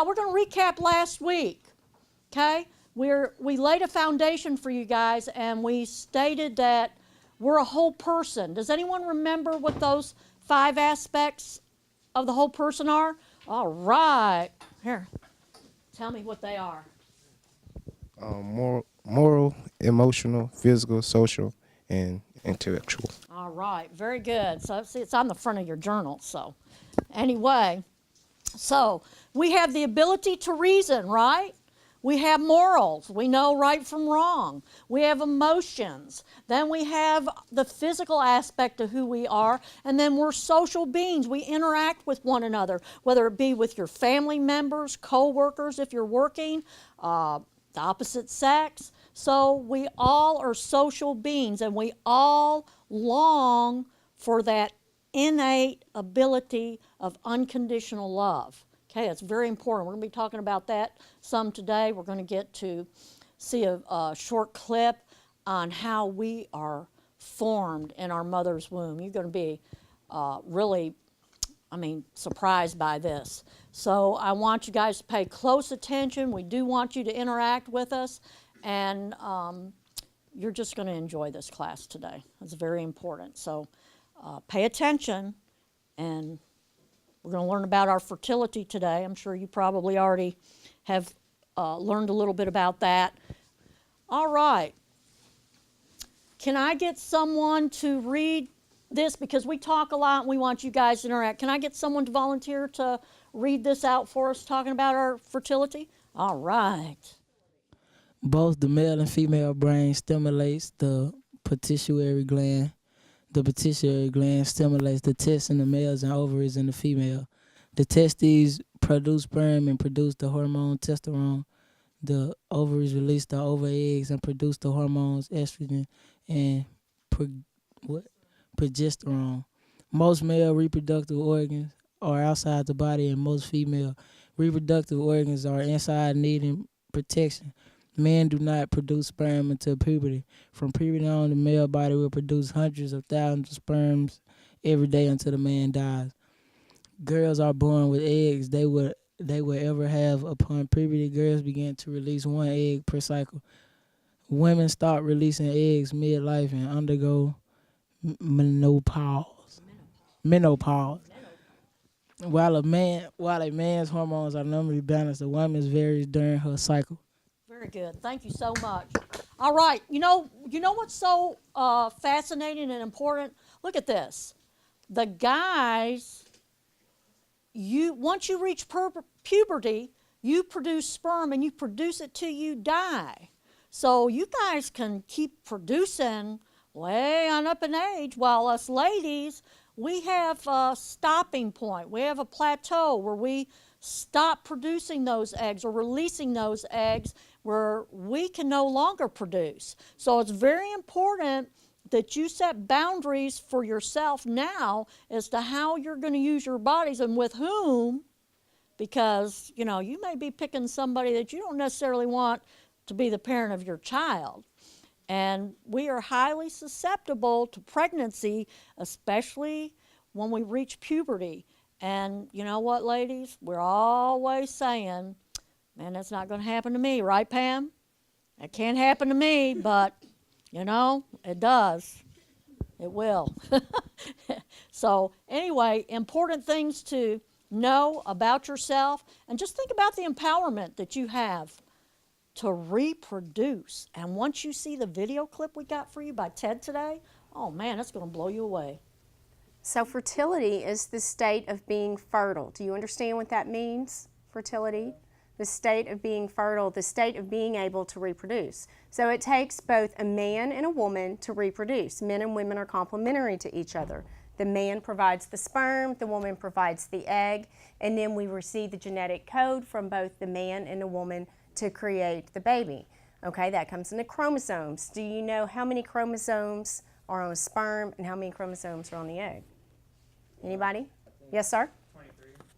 we're going to recap last week, okay? We laid a foundation for you guys, and we stated that we're a whole person. Does anyone remember what those 5 aspects of the whole person are? All right. Here, tell me what they are. Moral, emotional, physical, social, and intellectual. All right, very good. So see, it's on the front of your journal. So anyway, so we have the ability to reason, right? We have morals. We know right from wrong. We have emotions. Then we have the physical aspect of who we are. And then we're social beings. We interact with one another, whether it be with your family members, co-workers if you're working, the opposite sex. So we all are social beings, and we all long for that innate ability of unconditional love. Okay, it's very important. We're going to be talking about that some today. We're going to get to see a short clip on how we are formed in our mother's womb. You're going to be really, surprised by this. So I want you guys to pay close attention. We do want you to interact with us, and you're just going to enjoy this class today. It's very important. So pay attention, and we're going to learn about our fertility today. I'm sure you probably already have learned a little bit about that. All right. Can I get someone to read this? Because we talk a lot and we want you guys to interact. Can I get someone to volunteer to read this out for us, talking about our fertility? All right. Both the male and female brain stimulates the pituitary gland. The pituitary gland stimulates the testes in the males and ovaries in the female. The testes produce sperm and produce the hormone testosterone. The ovaries release the ova eggs and produce the hormones estrogen and progesterone. Most male reproductive organs are outside the body, and most female reproductive organs are inside, needing protection. Men do not produce sperm until puberty. From puberty on, the male body will produce hundreds of thousands of sperms every day until the man dies. Girls are born with eggs they will ever have. Upon puberty, girls begin to release 1 egg per cycle. Women start releasing eggs midlife and undergo menopause. While a man's hormones are normally balanced, a woman's varies during her cycle. Very good. Thank you so much. All right. You know what's so fascinating and important? Look at this. The guys, once you reach puberty, you produce sperm, and you produce it till you die. So you guys can keep producing way on up in age, while us ladies, we have a stopping point. We have a plateau where we stop producing those eggs or releasing those eggs, where we can no longer produce. So it's very important that you set boundaries for yourself now as to how you're going to use your bodies and with whom, because you may be picking somebody that you don't necessarily want to be the parent of your child. And we are highly susceptible to pregnancy, especially when we reach puberty. And you know what, ladies? We're always saying, man, that's not going to happen to me, right, Pam? That can't happen to me, but, it does. It will. So anyway, important things to know about yourself. And just think about the empowerment that you have to reproduce. And once you see the video clip we got for you by Ted today, oh, man, that's going to blow you away. So fertility is the state of being fertile. Do you understand what that means, fertility? The state of being fertile, the state of being able to reproduce. So it takes both a man and a woman to reproduce. Men and women are complementary to each other. The man provides the sperm, the woman provides the egg, and then we receive the genetic code from both the man and the woman to create the baby. Okay, that comes in the chromosomes. Do you know how many chromosomes are on a sperm and how many chromosomes are on the egg? Anybody? Yes, sir?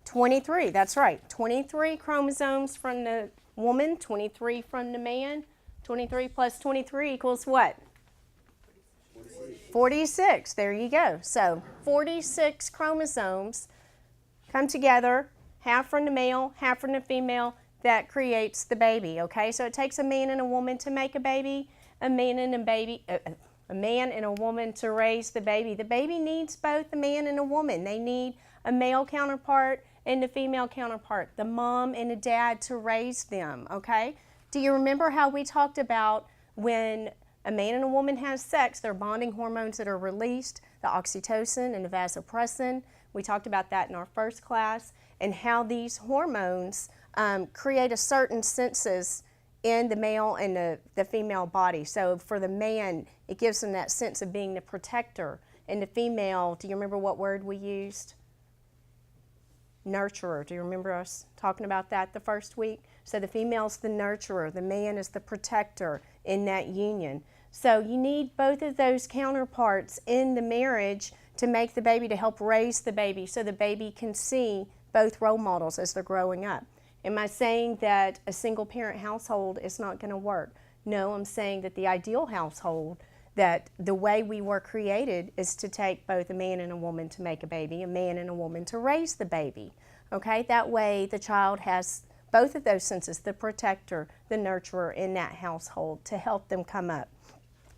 23, that's right. 23 chromosomes from the woman, 23 from the man. 23 plus 23 equals what? 46. There you go. So 46 chromosomes come together half from the male, half from the female, that creates the baby, okay? So it takes a man and a woman to make a baby, a man and a woman to raise the baby. The baby needs both a man and a woman. They need a male counterpart and a female counterpart, the mom and the dad to raise them, okay? Do you remember how we talked about when a man and a woman have sex, there are bonding hormones that are released, the oxytocin and the vasopressin. We talked about that in our first class, and how these hormones create a certain senses in the male and the female body. So for the man, it gives them that sense of being the protector. And the female, do you remember what word we used? Nurturer. Do you remember us talking about that the first week? So the female's the nurturer, the man is the protector in that union. So you need both of those counterparts in the marriage to make the baby, to help raise the baby, so the baby can see both role models as they're growing up. Am I saying that a single parent household is not going to work? No, I'm saying that the ideal household, that the way we were created is to take both a man and a woman to make a baby, a man and a woman to raise the baby. Okay, that way the child has both of those senses, the protector, the nurturer in that household to help them come up.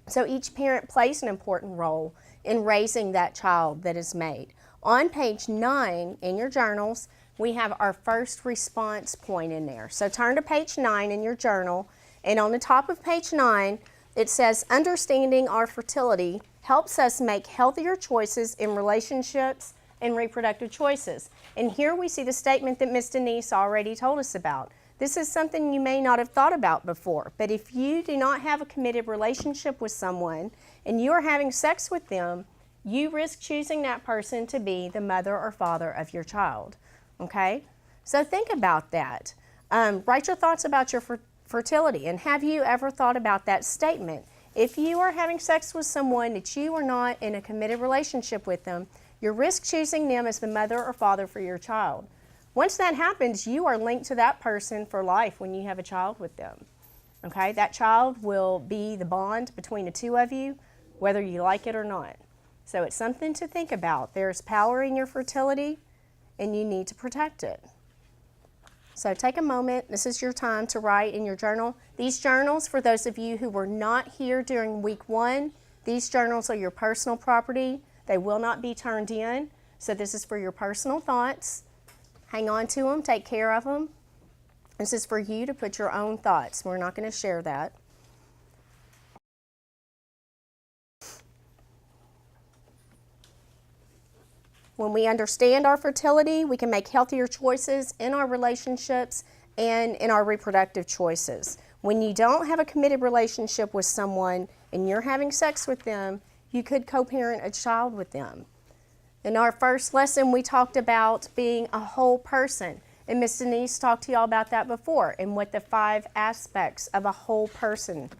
So each parent plays an important role in raising that child that is made. On page 9 in your journals, we have our first response point in there. So turn to page 9 in your journal, and on the top of page 9, it says, understanding our fertility helps us make healthier choices in relationships and reproductive choices. And here we see the statement that Ms. Denise already told us about. This is something you may not have thought about before, but if you do not have a committed relationship with someone and you are having sex with them, you risk choosing that person to be the mother or father of your child. Okay? So think about that. Write your thoughts about your fertility, and have you ever thought about that statement? If you are having sex with someone that you are not in a committed relationship with them, you risk choosing them as the mother or father for your child. Once that happens, you are linked to that person for life when you have a child with them. Okay? That child will be the bond between the two of you, whether you like it or not. So it's something to think about. There's power in your fertility, and you need to protect it. So take a moment. This is your time to write in your journal. These journals, for those of you who were not here during week 1, these journals are your personal property. They will not be turned in. So this is for your personal thoughts. Hang on to them. Take care of them. This is for you to put your own thoughts. We're not going to share that. When we understand our fertility, we can make healthier choices in our relationships and in our reproductive choices. When you don't have a committed relationship with someone and you're having sex with them, you could co-parent a child with them. In our first lesson, we talked about being a whole person, and Ms. Denise talked to y'all about that before and what the 5 aspects of a whole person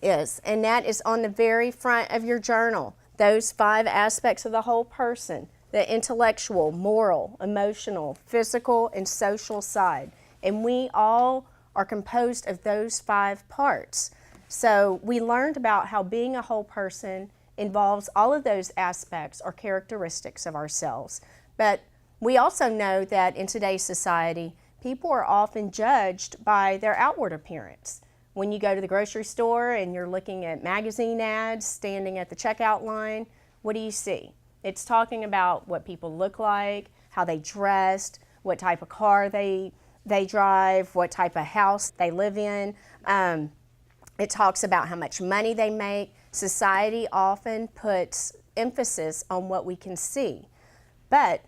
is, and that is on the very front of your journal. Those 5 aspects of the whole person: the intellectual, moral, emotional, physical, and social side. And we all are composed of those 5 parts. So we learned about how being a whole person involves all of those aspects or characteristics of ourselves. But we also know that in today's society, people are often judged by their outward appearance. When you go to the grocery store and you're looking at magazine ads, standing at the checkout line, what do you see? It's talking about what people look like, how they dressed, what type of car they drive, what type of house they live in. It talks about how much money they make. Society often puts emphasis on what we can see. But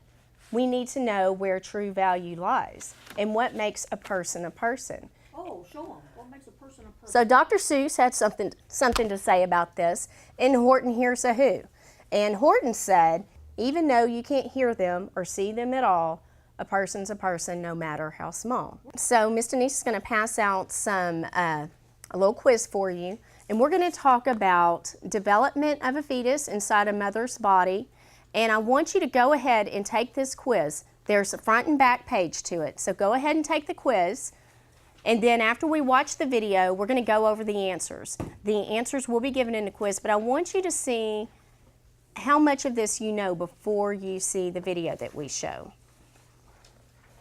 we need to know where true value lies and what makes a person a person. Oh, show them. What makes a person a person? So Dr. Seuss had something to say about this in Horton Hears a Who. And Horton said, even though you can't hear them or see them at all, a person's a person no matter how small. So Ms. Denise is going to pass out a little quiz for you. And we're going to talk about development of a fetus inside a mother's body. And I want you to go ahead and take this quiz. There's a front and back page to it. So go ahead and take the quiz. And then after we watch the video, we're going to go over the answers. The answers will be given in the quiz, but I want you to see how much of this you know before you see the video that we show.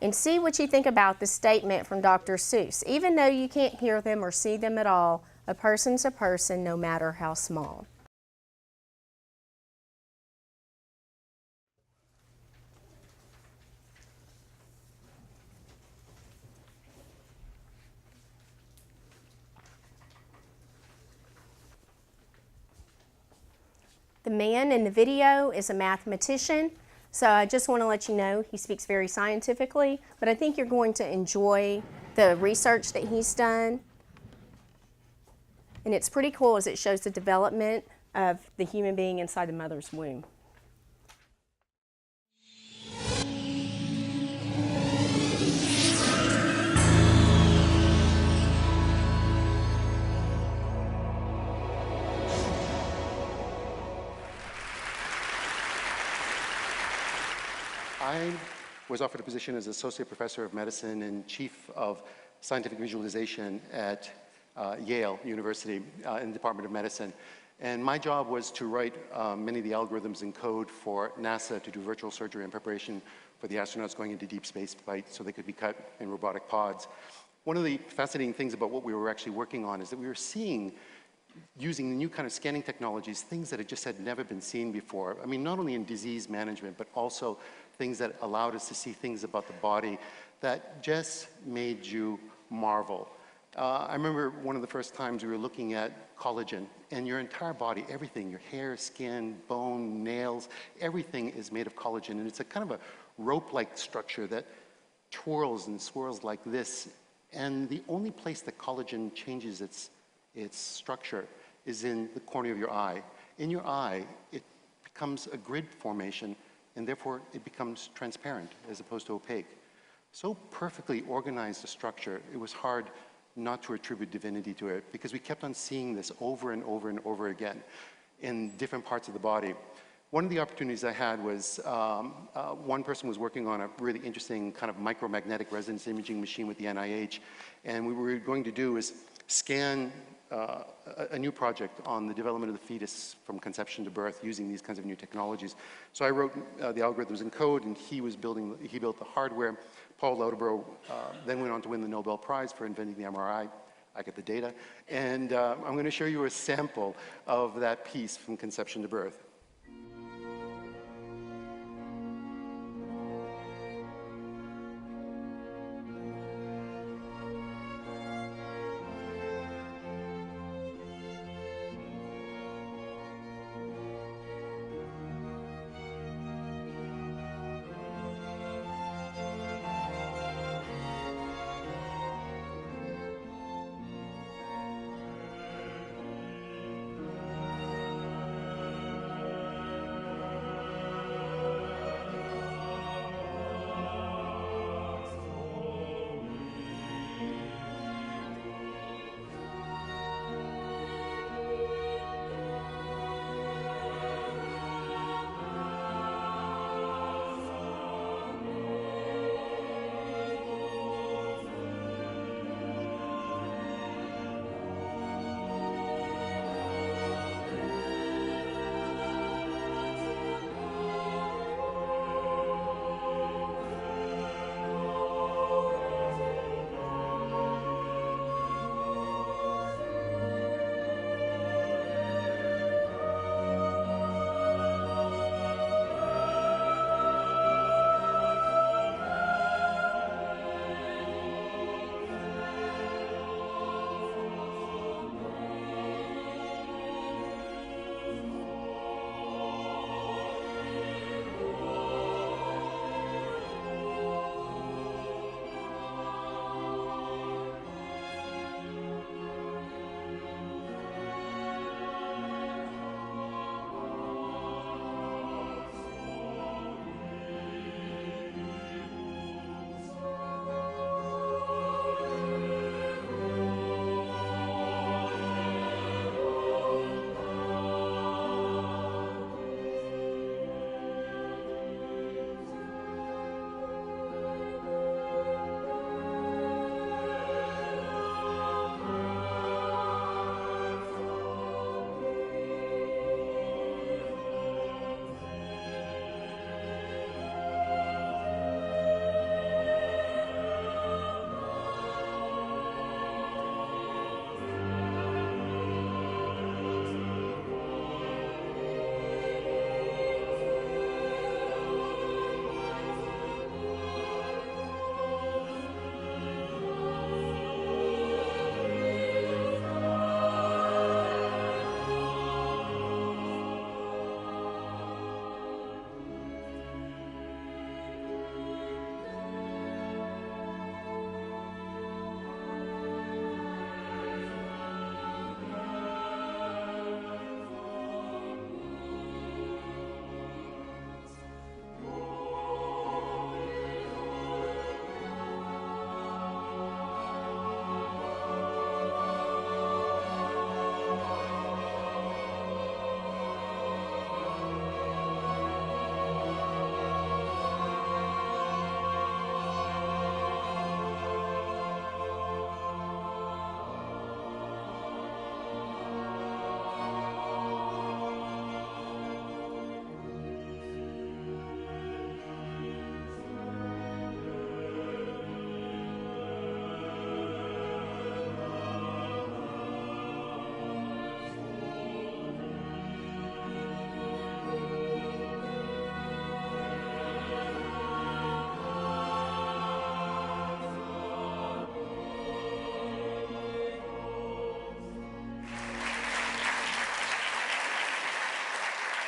and see what you think about the statement from Dr. Seuss. Even though you can't hear them or see them at all, a person's a person no matter how small. The man in the video is a mathematician, so I just want to let you know he speaks very scientifically, but I think you're going to enjoy the research that he's done. And it's pretty cool as it shows the development of the human being inside the mother's womb. I was offered a position as Associate Professor of Medicine and Chief of Scientific Visualization at Yale University in the Department of Medicine. And my job was to write many of the algorithms and code for NASA to do virtual surgery in preparation for the astronauts going into deep space flight so they could be cut in robotic pods. One of the fascinating things about what we were actually working on is that we were seeing, using the new kind of scanning technologies, things that had never been seen before. I mean, not only in disease management, but also things that allowed us to see things about the body that just made you marvel. I remember one of the first times we were looking at collagen, and your entire body, everything, your hair, skin, bone, nails, everything is made of collagen, and it's a kind of a rope-like structure that twirls and swirls like this, and the only place that collagen changes its structure is in the corner of your eye. In your eye, it becomes a grid formation, and therefore it becomes transparent as opposed to opaque. So perfectly organized a structure, it was hard not to attribute divinity to it, because we kept on seeing this over and over and over again in different parts of the body. One of the opportunities I had was one person was working on a really interesting kind of micromagnetic resonance imaging machine with the NIH, and what we were going to do is scan a new project on the development of the fetus from conception to birth using these kinds of new technologies. So I wrote the algorithms and code, and he built the hardware. Paul Lauterbro then went on to win the Nobel Prize for inventing the MRI. I get the data. And I'm going to show you a sample of that piece from conception to birth.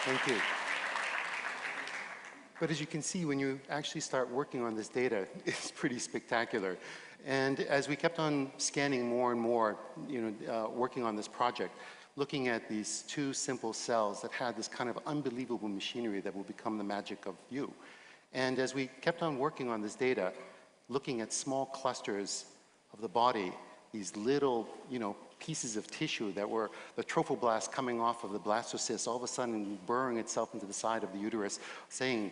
Thank you. But as you can see, when you actually start working on this data, it's pretty spectacular. And as we kept on scanning more and more, working on this project, looking at these two simple cells that had this kind of unbelievable machinery that will become the magic of you. And as we kept on working on this data, looking at small clusters of the body, these little, pieces of tissue that were the trophoblast coming off of the blastocyst, all of a sudden burrowing itself into the side of the uterus, saying,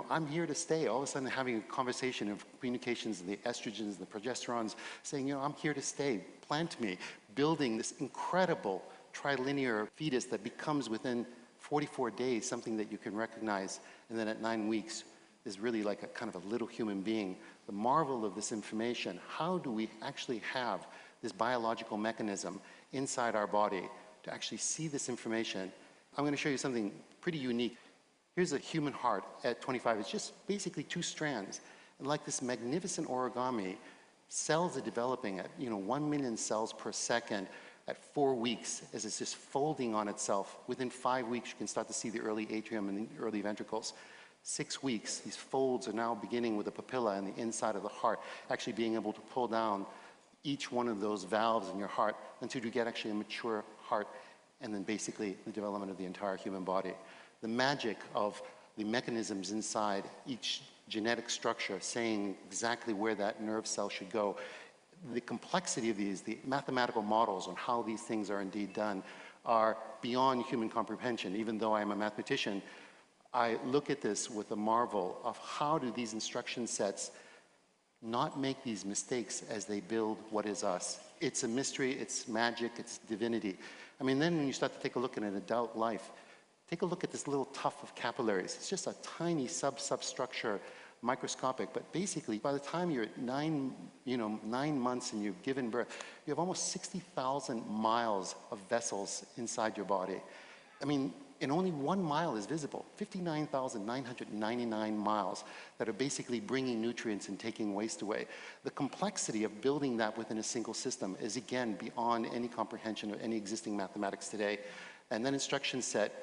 I'm here to stay. All of a sudden having a conversation of communications of the estrogens, the progesterones, saying, I'm here to stay, plant me, building this incredible trilinear fetus that becomes within 44 days something that you can recognize, and then at 9 weeks is really like a kind of a little human being. The marvel of this information, how do we actually have this biological mechanism inside our body to actually see this information? I'm going to show you something pretty unique. Here's a human heart at 25. It's just basically 2 strands. And like this magnificent origami, cells are developing at 1 million cells per second at 4 weeks as it's just folding on itself. Within 5 weeks, you can start to see the early atrium and the early ventricles. 6 weeks, these folds are now beginning with the papilla and the inside of the heart, actually being able to pull down each one of those valves in your heart until you get actually a mature heart, and then basically the development of the entire human body. The magic of the mechanisms inside each genetic structure saying exactly where that nerve cell should go. The complexity of these, the mathematical models on how these things are indeed done are beyond human comprehension. Even though I am a mathematician, I look at this with a marvel of how do these instruction sets not make these mistakes as they build what is us. It's a mystery, it's magic, it's divinity. I mean, then when you start to take a look at an adult life, take a look at this little tuft of capillaries. It's just a tiny substructure, microscopic, but basically by the time you're at 9 months and you've given birth, you have almost 60,000 miles of vessels inside your body. I mean, and only 1 mile is visible, 59,999 miles that are basically bringing nutrients and taking waste away. The complexity of building that within a single system is, again, beyond any comprehension of any existing mathematics today. And then instruction set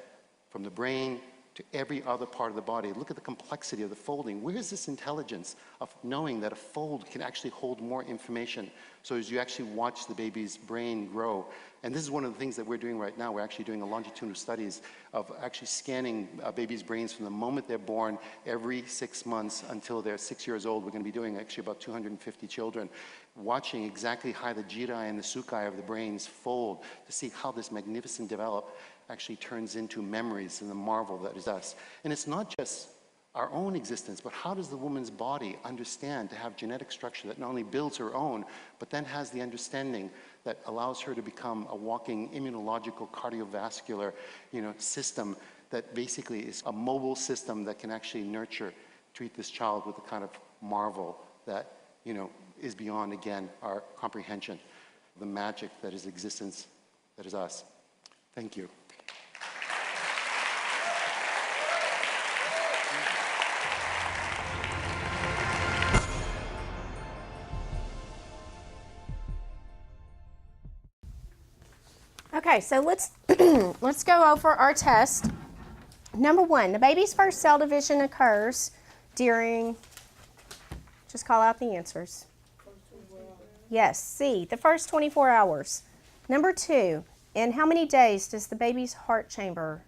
from the brain to every other part of the body. Look at the complexity of the folding. Where is this intelligence of knowing that a fold can actually hold more information? So as you actually watch the baby's brain grow, and this is one of the things that we're doing right now. We're actually doing a longitudinal studies of actually scanning babies' brains from the moment they're born every 6 months until they're 6 years old. We're going to be doing actually about 250 children, watching exactly how the jirai and the sukai of the brains fold to see how this magnificent develop actually turns into memories and the marvel that is us. And it's not just our own existence, but how does the woman's body understand to have genetic structure that not only builds her own, but then has the understanding that allows her to become a walking immunological cardiovascular system that basically is a mobile system that can actually treat this child with the kind of marvel that is beyond, again, our comprehension, the magic that is existence, that is us. Thank you. Okay, so let's go over our test. Number 1, the baby's first cell division occurs during, just call out the answers. Yes, C, the first 24 hours. Number 2, in how many days does the baby's heart chamber?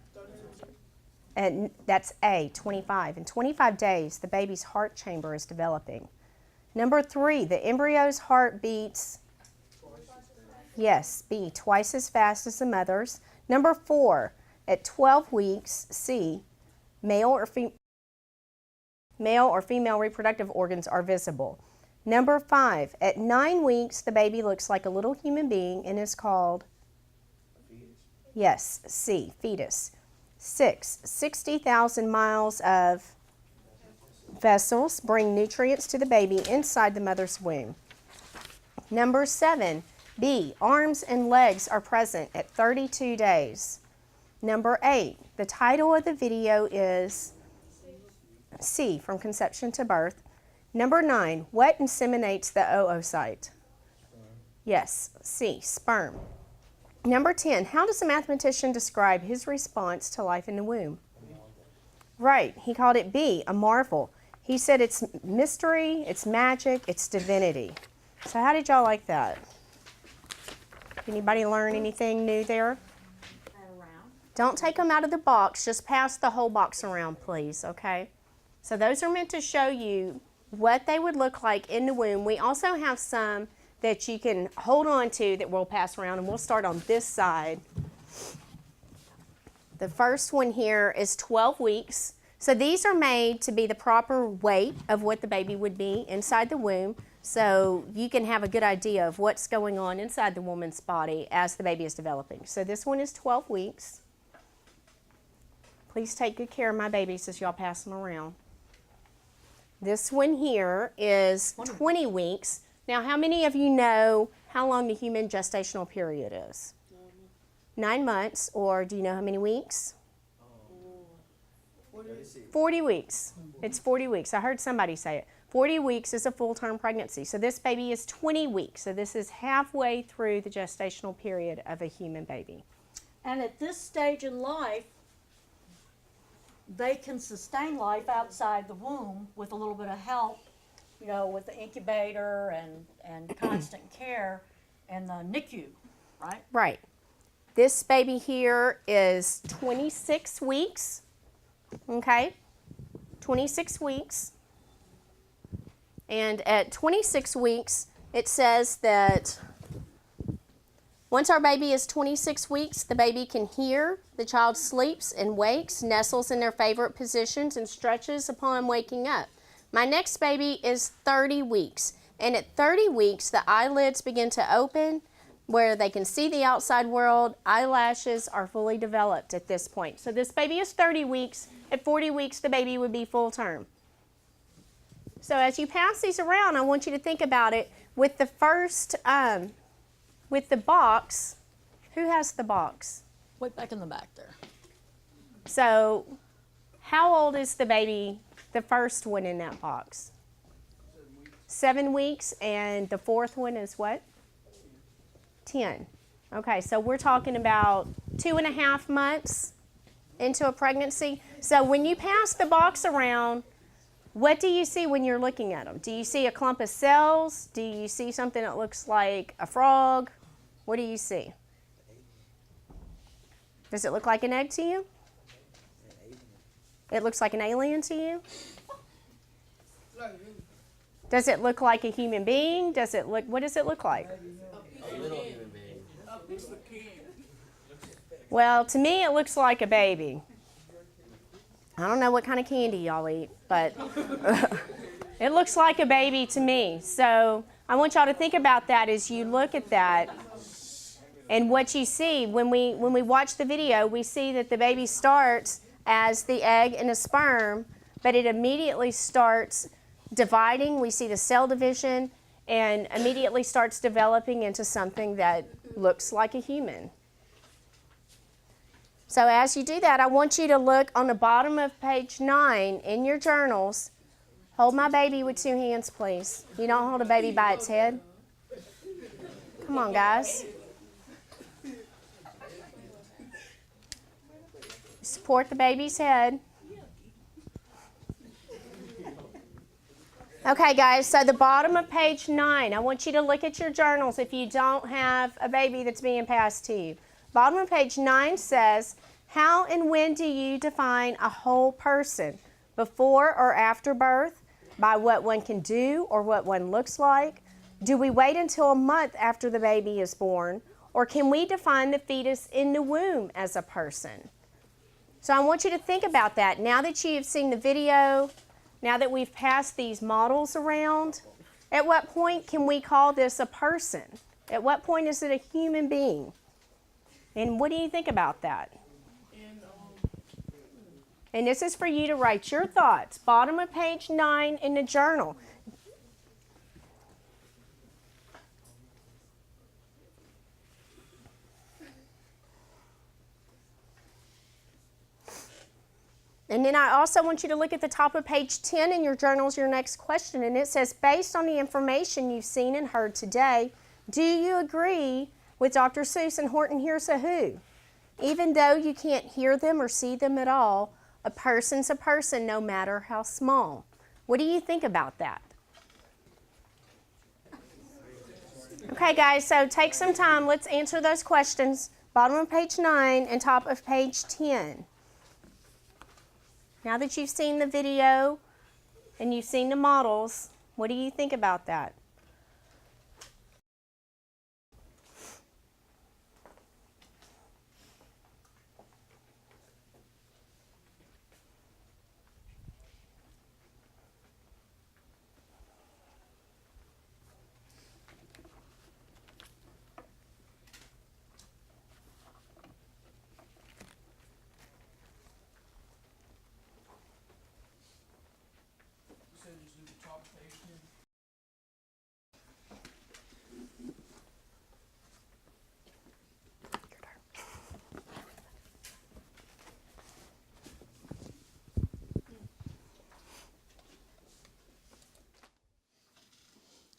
And that's A, 25. In 25 days, the baby's heart chamber is developing. Number 3, the embryo's heart beats. Yes, B, twice as fast as the mother's. Number 4, at 12 weeks, C, male or female reproductive organs are visible. Number 5, at 9 weeks, the baby looks like a little human being and is called? Fetus. Yes, C, fetus. 6, 60,000 miles of vessels bring nutrients to the baby inside the mother's womb. Number 7, B, arms and legs are present at 32 days. Number 8, the title of the video is C, from conception to birth. Number 9, what inseminates the oocyte? Yes, C, sperm. Number 10, how does a mathematician describe his response to life in the womb? Right. He called it B, a marvel. He said it's mystery, it's magic, it's divinity. So how did y'all like that? Anybody learn anything new there? Don't take them out of the box. Just pass the whole box around, please, okay? So those are meant to show you what they would look like in the womb. We also have some that you can hold on to that we'll pass around, and we'll start on this side. The first one here is 12 weeks. So these are made to be the proper weight of what the baby would be inside the womb, so you can have a good idea of what's going on inside the woman's body as the baby is developing. So this one is 12 weeks. Please take good care of my babies as y'all pass them around. This one here is 20 weeks. Now, how many of you know how long the human gestational period is? 9 months, or do you know how many weeks? 40 weeks. It's 40 weeks. I heard somebody say it. 40 weeks is a full-term pregnancy. So this baby is 20 weeks. So this is halfway through the gestational period of a human baby. And at this stage in life, they can sustain life outside the womb with a little bit of help, you know, with the incubator and constant care and the NICU, right? Right. This baby here is 26 weeks, okay? 26 weeks. And at 26 weeks, it says that once our baby is 26 weeks, the baby can hear, the child sleeps and wakes, nestles in their favorite positions, and stretches upon waking up. My next baby is 30 weeks, and at 30 weeks, the eyelids begin to open where they can see the outside world. Eyelashes are fully developed at this point. So this baby is 30 weeks. At 40 weeks, the baby would be full term. So as you pass these around, I want you to think about it with the first, with the box. Who has the box? Way back in the back there. So how old is the baby, the first one in that box? 7 weeks, and the fourth one is what? 10. Okay, so we're talking about 2.5 months into a pregnancy. So when you pass the box around, what do you see when you're looking at them? Do you see a clump of cells? Do you see something that looks like a frog? What do you see? Does it look like an egg to you? It looks like an alien to you? Does it look like a human being? Does it look, what does it look like? Well, to me, it looks like a baby. I don't know what kind of candy y'all eat, but it looks like a baby to me. So I want y'all to think about that as you look at that and what you see. When we watch the video, we see that the baby starts as the egg and a sperm, but it immediately starts dividing. We see the cell division and immediately starts developing into something that looks like a human. So as you do that, I want you to look on the bottom of page 9 in your journals. Hold my baby with 2 hands, please. You don't hold a baby by its head. Come on, guys. Support the baby's head. Okay, guys, so the bottom of page 9, I want you to look at your journals if you don't have a baby that's being passed to you. Bottom of page 9 says, how and when do you define a whole person? Before or after birth? By what one can do or what one looks like? Do we wait until a month after the baby is born? Or can we define the fetus in the womb as a person? So I want you to think about that. Now that you've seen the video, now that we've passed these models around, at what point can we call this a person? At what point is it a human being? And what do you think about that? And this is for you to write your thoughts. Bottom of page 9 in the journal. And then I also want you to look at the top of page 10 in your journals, your next question. And it says, based on the information you've seen and heard today, do you agree with Dr. Seuss and Horton Hears a Who? Even though you can't hear them or see them at all, A person's a person no matter how small. What do you think about that? Okay, guys, so take some time. Let's answer those questions. Bottom of page 9 and top of page 10. Now that you've seen the video and you've seen the models, what do you think about that?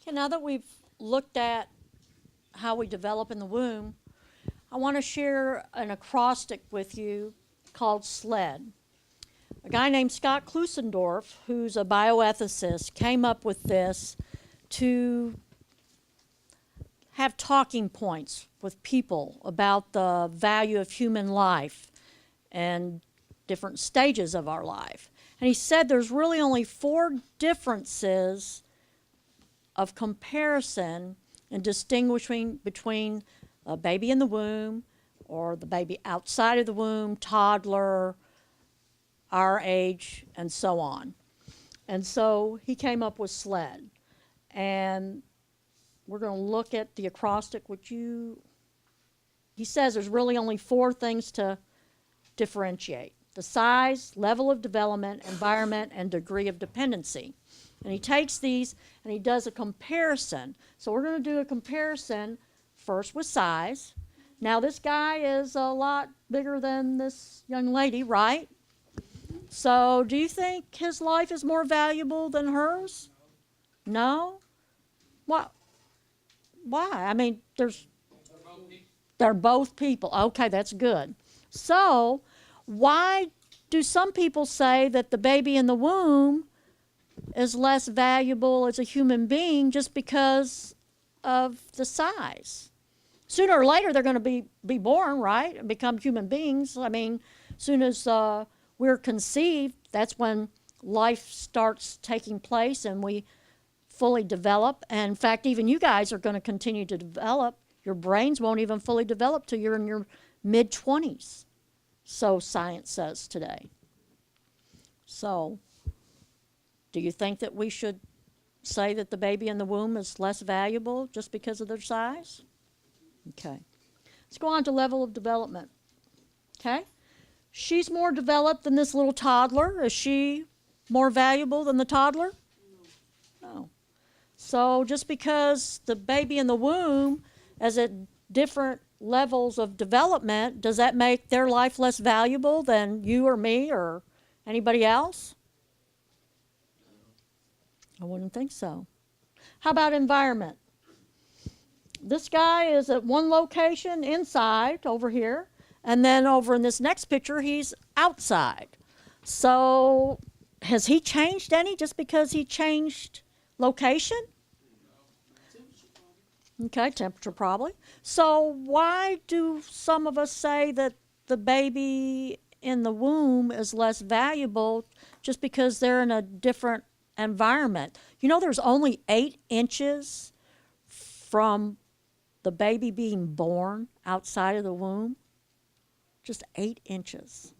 Okay, now that we've looked at how we develop in the womb, I want to share an acrostic with you called SLED. A guy named Scott Klusendorf, who's a bioethicist, came up with this to have talking points with people about the value of human life and different stages of our life. And he said there's really only 4 differences of comparison and distinguishing between a baby in the womb or the baby outside of the womb, toddler, our age, and so on. And so he came up with SLED. And we're going to look at the acrostic, which he says there's really only 4 things to differentiate: the size, level of development, environment, and degree of dependency. And he takes these and he does a comparison. So we're going to do a comparison first with size. Now this guy is a lot bigger than this young lady, right? So do you think his life is more valuable than hers? No? What? Why? I mean, they're both people. Okay, that's good. So why do some people say that the baby in the womb is less valuable as a human being just because of the size? Sooner or later, they're going to be born, right, and become human beings. I mean, as soon as we're conceived, that's when life starts taking place and we fully develop. And in fact, even you guys are going to continue to develop. Your brains won't even fully develop till you're in your mid-20s, so science says today. So do you think that we should say that the baby in the womb is less valuable just because of their size? Okay. Let's go on to level of development. Okay? She's more developed than this little toddler. Is she more valuable than the toddler? No. So just because the baby in the womb is at different levels of development, does that make their life less valuable than you or me or anybody else? I wouldn't think so. How about environment? This guy is at one location inside over here, and then over in this next picture, he's outside. So has he changed any just because he changed location? Okay, temperature probably. So why do some of us say that the baby in the womb is less valuable just because they're in a different environment? You know, there's only 8 inches from the baby being born outside of the womb. Just 8 inches.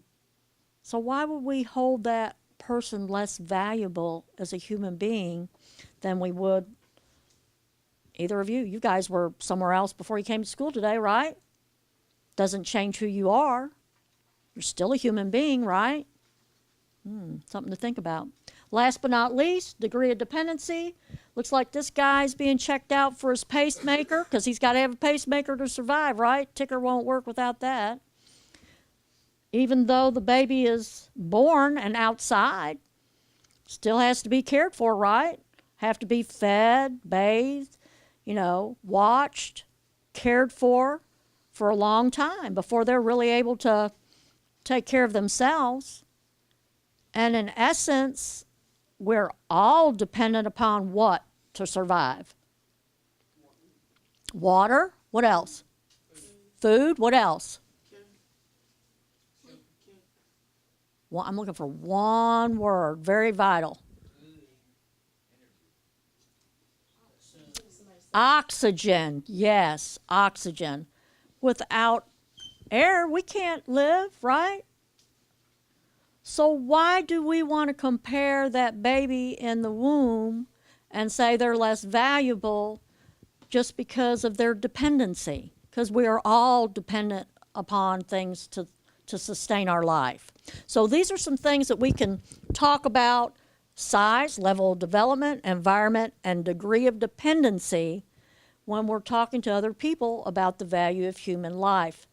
So why would we hold that person less valuable as a human being than we would either of you? You guys were somewhere else before you came to school today, right? Doesn't change who you are. You're still a human being, right? Something to think about. Last but not least, degree of dependency. Looks like this guy's being checked out for his pacemaker because he's got to have a pacemaker to survive, right? Ticker won't work without that. Even though the baby is born and outside, still has to be cared for, right? Have to be fed, bathed, you know, watched, cared for a long time before they're really able to take care of themselves. And in essence, we're all dependent upon what to survive? Water. What else? Food. What else? Well, I'm looking for one word, very vital. Oxygen. Yes, oxygen. Without air, we can't live, right? So why do we want to compare that baby in the womb and say they're less valuable just because of their dependency? Because we are all dependent upon things to sustain our life. So these are some things that we can talk about: size, level of development, environment, and degree of dependency when we're talking to other people about the value of human life,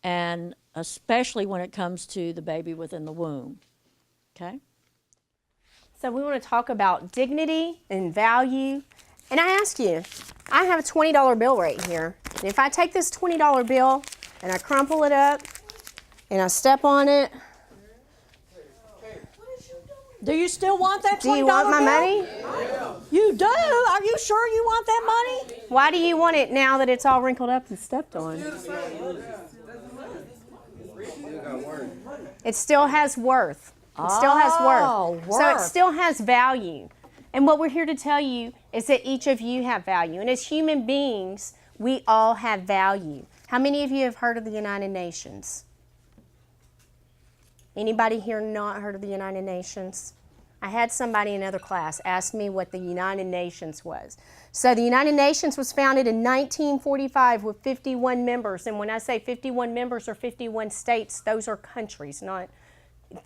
and especially when it comes to the baby within the womb. Okay? So we want to talk about dignity and value. And I ask you, I have a $20 bill right here. And if I take this $20 bill and I crumple it up and I step on it, Do you still want that $20 do you want my bill? money? You do? Are you sure you want that money? Why do you want it now that it's all wrinkled up and stepped on? It still has worth. It still has worth. So it worth. still has value. And what we're here to tell you is that each of you have value. And as human beings, we all have value. How many of you have heard of the United Nations? Anybody here not heard of the United Nations? I had somebody in another class ask me what the United Nations was. So the United Nations was founded in 1945 with 51 members. And when I say 51 members or 51 states, those are countries, not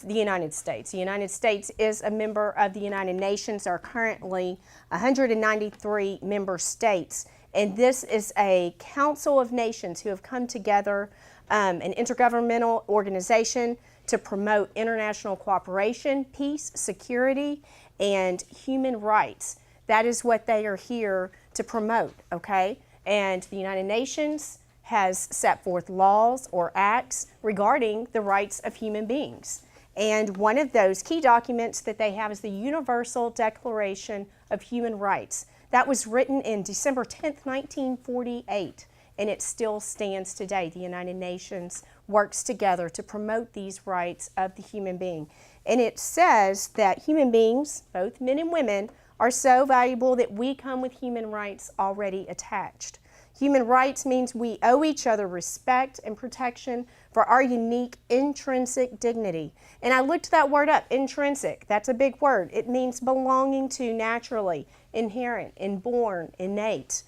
the United States. The United States is a member of the United Nations. There are currently 193 member states. And this is a council of nations who have come together, an intergovernmental organization to promote international cooperation, peace, security, and human rights. That is what they are here to promote, okay? And the United Nations has set forth laws or acts regarding the rights of human beings. And one of those key documents that they have is the Universal Declaration of Human Rights. That was written in December 10th, 1948, and it still stands today. The United Nations works together to promote these rights of the human being. And it says that human beings, both men and women, are so valuable that we come with human rights already attached. Human rights means we owe each other respect and protection for our unique intrinsic dignity. And I looked that word up, intrinsic. That's a big word. It means belonging to naturally, inherent, inborn, innate.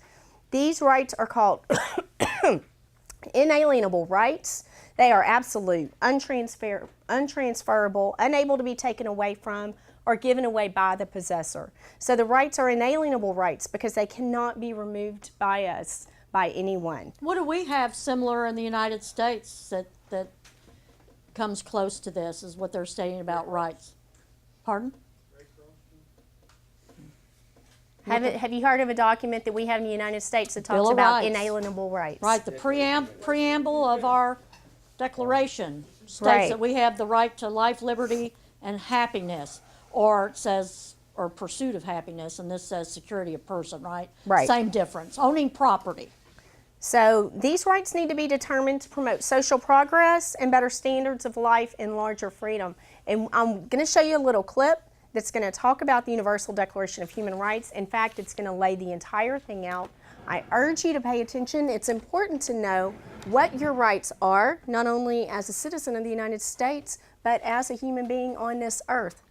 These rights are called inalienable rights. They are absolute, untransferable, unable to be taken away from or given away by the possessor. So the rights are inalienable rights because they cannot be removed by us, by anyone. What do we have similar in the United States that comes close to this, is what they're stating about rights? Pardon? Have you heard of a document that we have in the United States that talks Bill of about Rights. inalienable rights? Right, the preamble of our Declaration states Right. that we have the right to life, liberty, and happiness, or it says, or pursuit of happiness, and this says security of person, right? Right. Same difference. Owning property. So these rights need to be determined to promote social progress and better standards of life and larger freedom. And I'm going to show you a little clip that's going to talk about the Universal Declaration of Human Rights. In fact, it's going to lay the entire thing out. I urge you to pay attention. It's important to know what your rights are, not only as a citizen of the United States, but as a human being on this earth.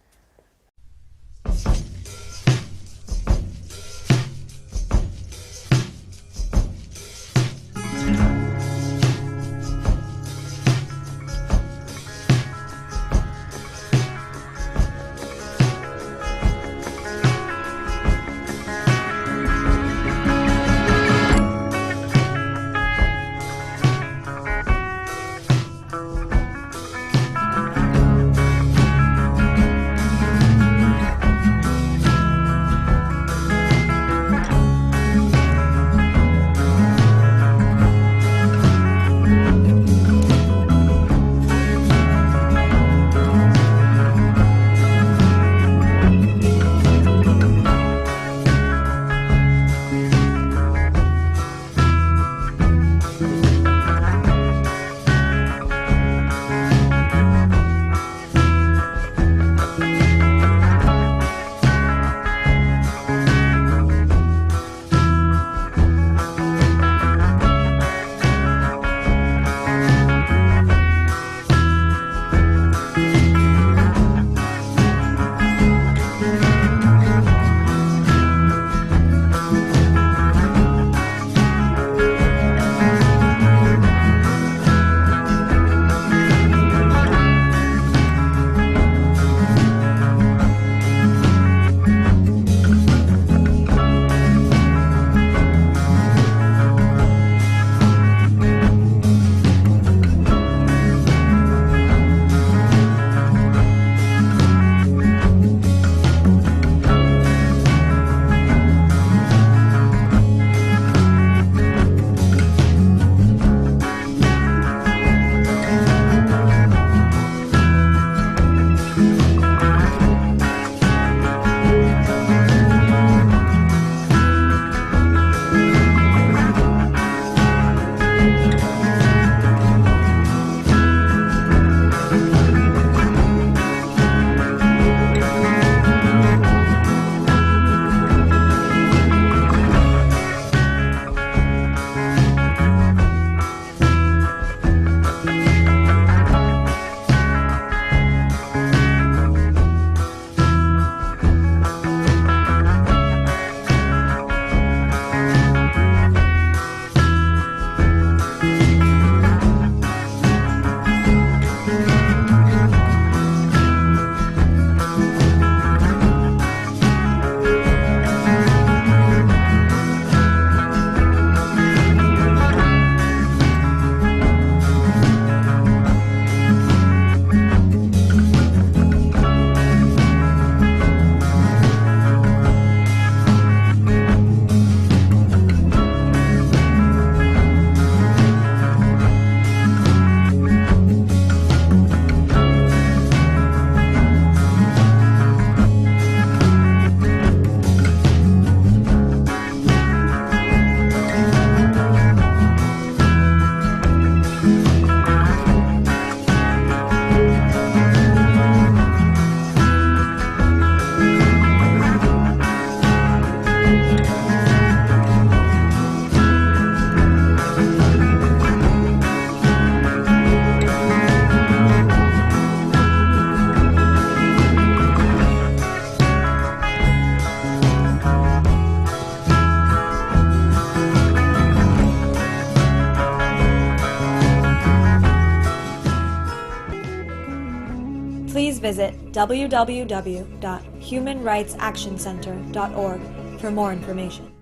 please visit www.humanrightsactioncenter.org for more information.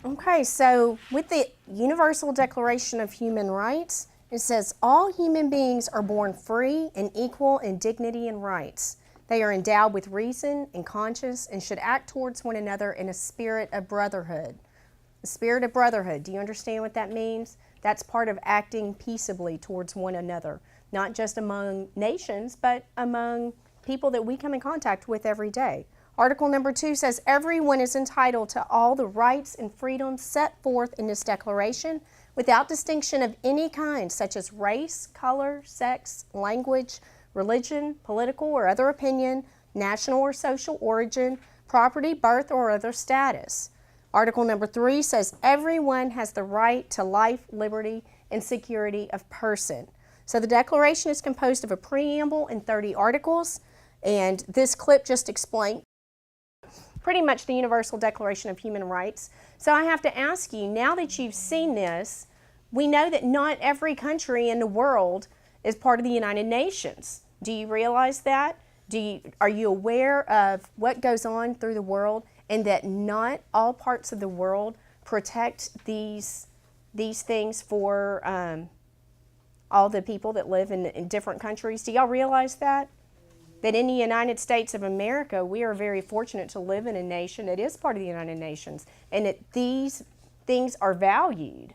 Okay, so with the Universal Declaration of Human Rights, it says all human beings are born free and equal in dignity and rights. They are endowed with reason and conscience and should act towards one another in a spirit of brotherhood. The spirit of brotherhood, do you understand what that means? That's part of acting peaceably towards one another, not just among nations, but among people that we come in contact with every day. Article number 2 says everyone is entitled to all the rights and freedoms set forth in this declaration without distinction of any kind, such as race, color, sex, language, religion, political or other opinion, national or social origin, property, birth, or other status. Article number 3 says everyone has the right to life, liberty, and security of person. So the Declaration is composed of a preamble and 30 articles, and this clip just explained pretty much the Universal Declaration of Human Rights. So I have to ask you, now that you've seen this, we know that not every country in the world is part of the United Nations. Do you realize that? Are you aware of what goes on through the world, and that not all parts of the world protect these things for all the people that live in different countries? Do y'all realize that? That in the United States of America, we are very fortunate to live in a nation that is part of the United Nations, and that these things are valued,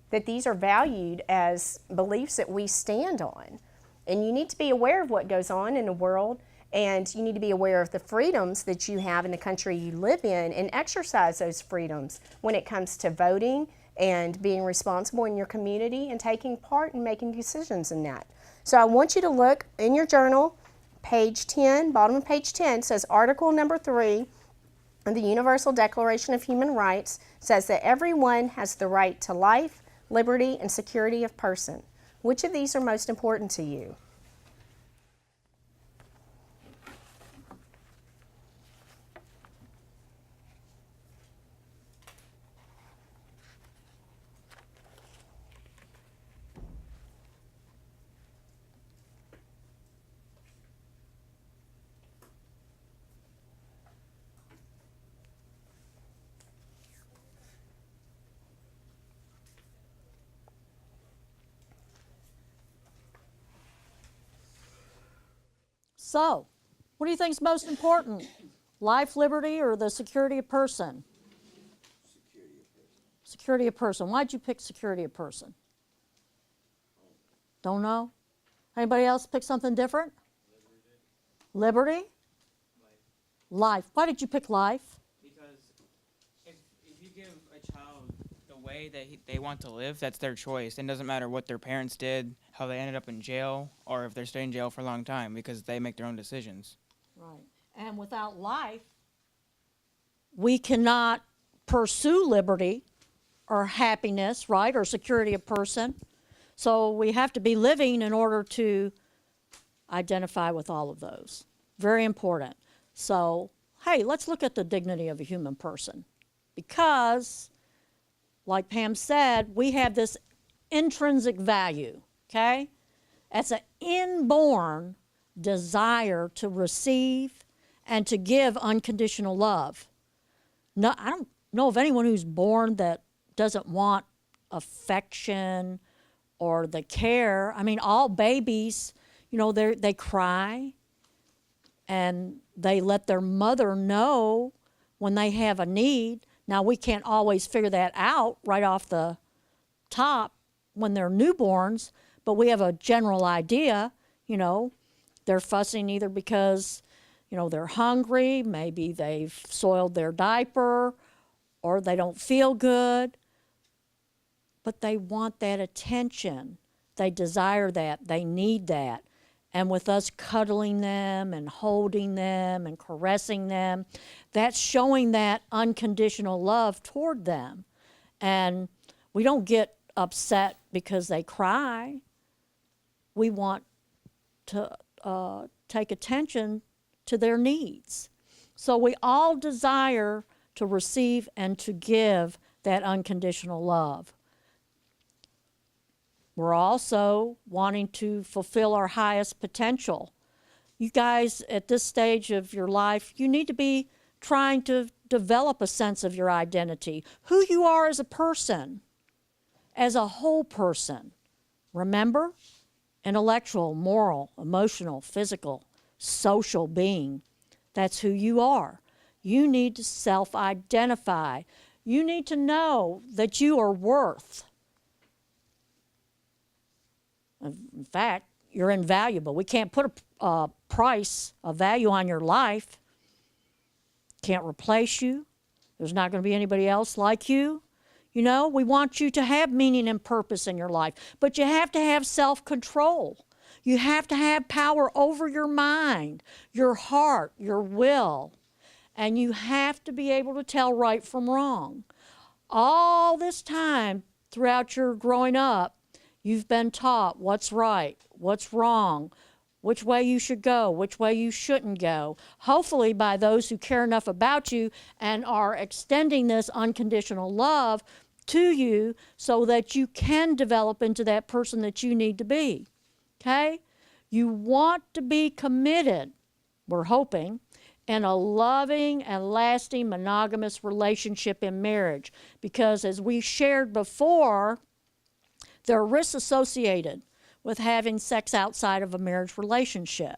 that these are valued as beliefs that we stand on. And you need to be aware of what goes on in the world, and you need to be aware of the freedoms that you have in the country you live in and exercise those freedoms when it comes to voting and being responsible in your community and taking part in making decisions in that. So I want you to look in your journal. Page 10, bottom of page 10 says Article number 3 of the Universal Declaration of Human Rights says that everyone has the right to life, liberty, and security of person. Which of these are most important to you? So, what do you think is most important? Life, liberty, or the security of person? Security of person. Why'd you pick security of person? Don't know? Anybody else pick something different? Liberty? Life. Why did you pick life? Because if you give a child the way that they want to live, that's their choice. It doesn't matter what their parents did, how they ended up in jail, or if they're staying in jail for a long time, because they make their own decisions. Right. And without life, we cannot pursue liberty or happiness, right, or security of person. So we have to be living in order to identify with all of those. Very important. So, hey, let's look at the dignity of a human person. Because, like Pam said, we have this intrinsic value, okay? That's an inborn desire to receive and to give unconditional love. No, I don't know of anyone who's born that doesn't want affection or the care. I mean, all babies, you know, they cry and they let their mother know when they have a need. Now, we can't always figure that out right off the top when they're newborns, but we have a general idea, you know. They're fussing either because, you know, they're hungry, maybe they've soiled their diaper, or they don't feel good, but they want that attention. They desire that. They need that. And with us cuddling them and holding them and caressing them, that's showing that unconditional love toward them. And we don't get upset because they cry. We want to take attention to their needs. So we all desire to receive and to give that unconditional love. We're also wanting to fulfill our highest potential. You guys, at this stage of your life, you need to be trying to develop a sense of your identity, who you are as a person, as a whole person. Remember? Intellectual, moral, emotional, physical, social being. That's who you are. You need to self-identify. You need to know that you are worth. In fact, you're invaluable. We can't put a price, a value on your life. Can't replace you. There's not going to be anybody else like you. You know, we want you to have meaning and purpose in your life, but you have to have self-control. You have to have power over your mind, your heart, your will, and you have to be able to tell right from wrong. All this time throughout your growing up, you've been taught what's right, what's wrong, which way you should go, which way you shouldn't go, hopefully by those who care enough about you and are extending this unconditional love to you so that you can develop into that person that you need to be, okay? You want to be committed, we're hoping, in a loving and lasting monogamous relationship in marriage because as we shared before, there are risks associated with having sex outside of a marriage relationship.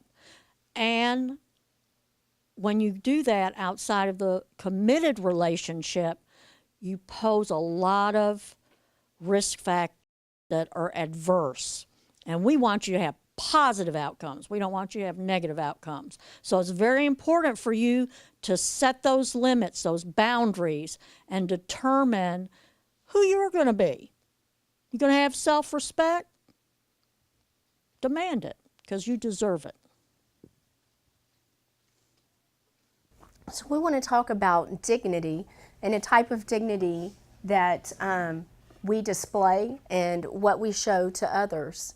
And when you do that outside of the committed relationship, you pose a lot of risk factors that are adverse. And we want you to have positive outcomes. We don't want you to have negative outcomes. So it's very important for you to set those limits, those boundaries, and determine who you're going to be. You're going to have self-respect? Demand it, because you deserve it. So we want to talk about dignity and a type of dignity that we display and what we show to others.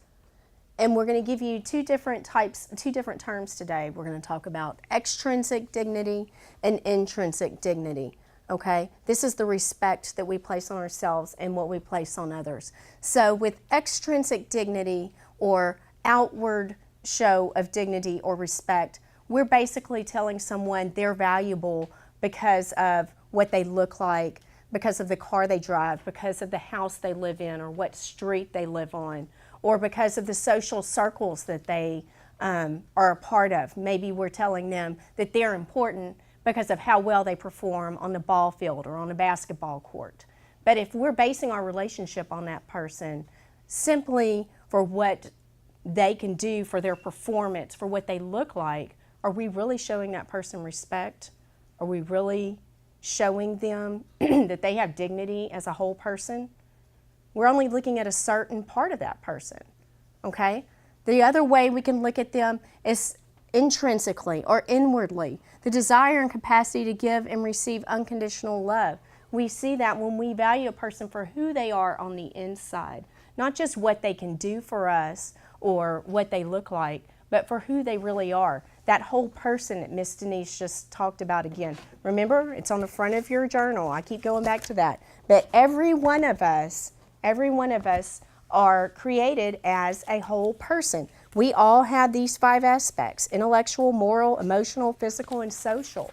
And we're going to give you two different terms today. We're going to talk about extrinsic dignity and intrinsic dignity. Okay? This is the respect that we place on ourselves and what we place on others. So with extrinsic dignity or outward show of dignity or respect, we're basically telling someone they're valuable because of what they look like, because of the car they drive, because of the house they live in or what street they live on, or because of the social circles that they are a part of. Maybe we're telling them that they're important because of how well they perform on the ball field or on a basketball court. But if we're basing our relationship on that person simply for what they can do, for their performance, for what they look like, are we really showing that person respect? Are we really showing them that they have dignity as a whole person? We're only looking at a certain part of that person, okay? The other way we can look at them is intrinsically or inwardly, the desire and capacity to give and receive unconditional love. We see that when we value a person for who they are on the inside, not just what they can do for us or what they look like, but for who they really are. That whole person that Miss Denise just talked about again. Remember, it's on the front of your journal. I keep going back to that. But every one of us are created as a whole person. We all have these 5 aspects: intellectual, moral, emotional, physical, and social.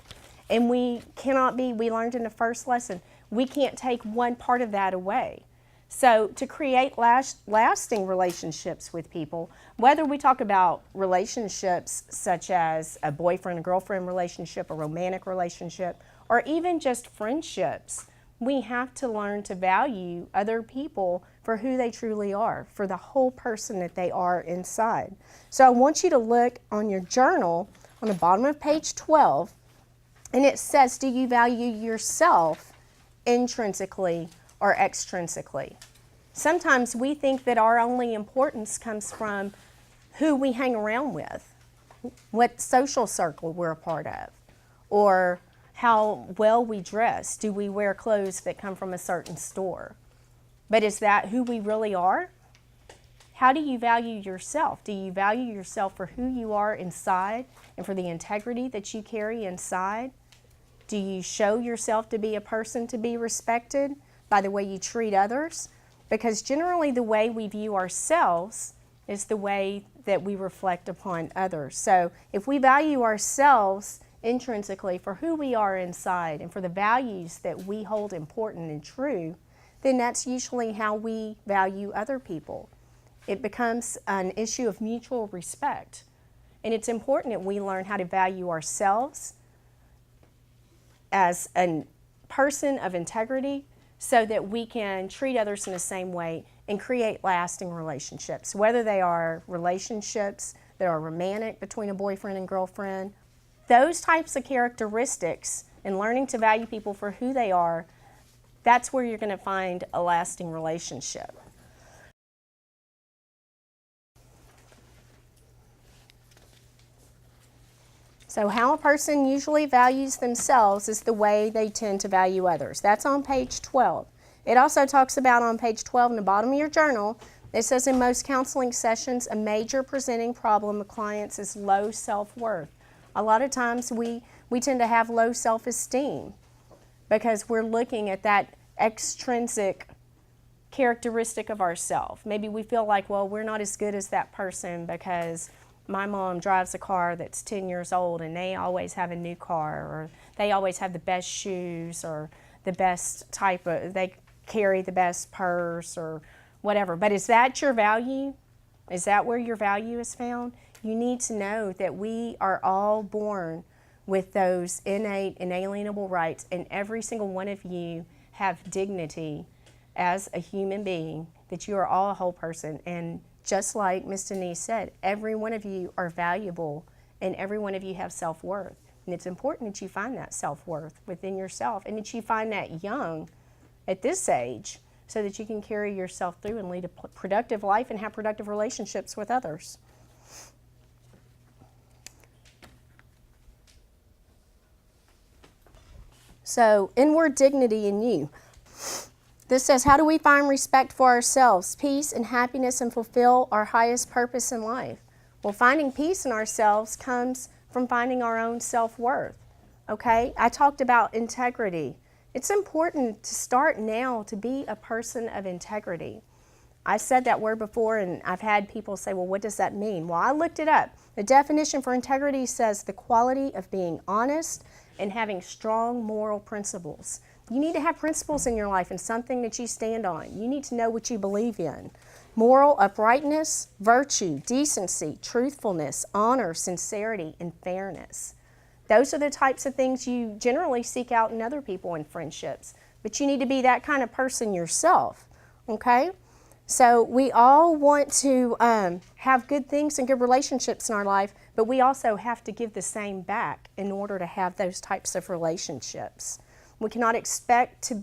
And we learned in the first lesson, we can't take one part of that away. So to create lasting relationships with people, whether we talk about relationships such as a boyfriend and girlfriend relationship, a romantic relationship, or even just friendships, we have to learn to value other people for who they truly are, for the whole person that they are inside. So I want you to look on your journal on the bottom of page 12, and it says, do you value yourself intrinsically or extrinsically? Sometimes we think that our only importance comes from who we hang around with, what social circle we're a part of, or how well we dress. Do we wear clothes that come from a certain store? But is that who we really are? How do you value yourself? Do you value yourself for who you are inside and for the integrity that you carry inside? Do you show yourself to be a person to be respected by the way you treat others? because generally the way we view ourselves is the way that we reflect upon others. So if we value ourselves intrinsically for who we are inside and for the values that we hold important and true, then that's usually how we value other people. It becomes an issue of mutual respect. And it's important that we learn how to value ourselves as a person of integrity so that we can treat others in the same way and create lasting relationships, whether they are relationships that are romantic between a boyfriend and girlfriend. Those types of characteristics and learning to value people for who they are, that's where you're going to find a lasting relationship. So how a person usually values themselves is the way they tend to value others. That's on page 12. It also talks about on page 12 in the bottom of your journal, it says in most counseling sessions, a major presenting problem of clients is low self-worth. A lot of times we tend to have low self-esteem because we're looking at that extrinsic characteristic of ourselves. Maybe we feel like, well, we're not as good as that person because my mom drives a car that's 10 years old and they always have a new car, or they always have the best shoes, or the best type of, they carry the best purse or whatever. But is that your value? Is that where your value is found? You need to know that we are all born with those innate, inalienable rights, and every single one of you have dignity as a human being, that you are all a whole person. And just like Ms. Denise said, every one of you are valuable and every one of you have self-worth. And it's important that you find that self-worth within yourself and that you find that young at this age so that you can carry yourself through and lead a productive life and have productive relationships with others. So, inward dignity in you. This says, how do we find respect for ourselves, peace and happiness, and fulfill our highest purpose in life? Well, finding peace in ourselves comes from finding our own self-worth. Okay? I talked about integrity. It's important to start now to be a person of integrity. I said that word before, and I've had people say, well, what does that mean? Well, I looked it up. The definition for integrity says the quality of being honest and having strong moral principles. You need to have principles in your life and something that you stand on. You need to know what you believe in. Moral uprightness, virtue, decency, truthfulness, honor, sincerity, and fairness. Those are the types of things you generally seek out in other people in friendships. But you need to be that kind of person yourself, okay? So we all want to have good things and good relationships in our life, but we also have to give the same back in order to have those types of relationships. We cannot expect to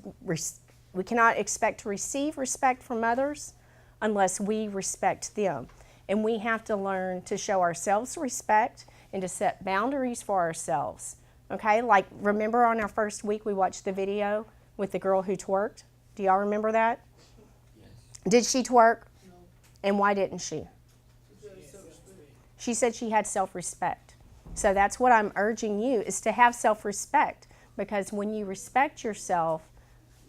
receive respect from others unless we respect them. And we have to learn to show ourselves respect and to set boundaries for ourselves. Okay, like remember on our first week we watched the video with the girl who twerked? Do y'all remember that? Yes. Did she twerk? No. And why didn't she? She said she had self-respect. So that's what I'm urging you, is to have self-respect. Because when you respect yourself,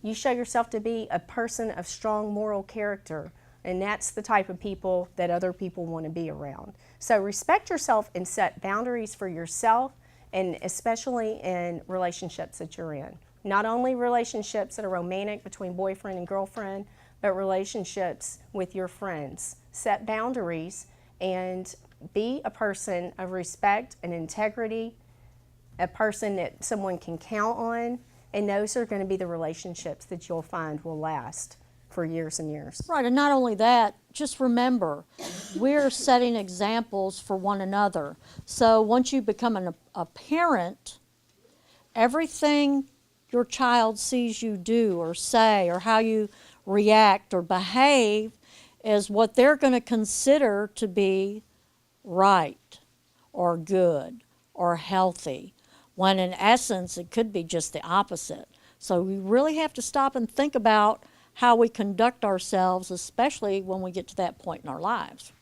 you show yourself to be a person of strong moral character. And that's the type of people that other people want to be around. So respect yourself and set boundaries for yourself, and especially in relationships that you're in. Not only relationships that are romantic between boyfriend and girlfriend, but relationships with your friends. Set boundaries and be a person of respect and integrity, a person that someone can count on, and those are going to be the relationships that you'll find will last for years and years. Right, and not only that, just remember, we're setting examples for one another. So once you become a parent, everything your child sees you do or say or how you react or behave is what they're going to consider to be right or good or healthy, when in essence it could be just the opposite. So we really have to stop and think about how we conduct ourselves, especially when we get to that point in our lives.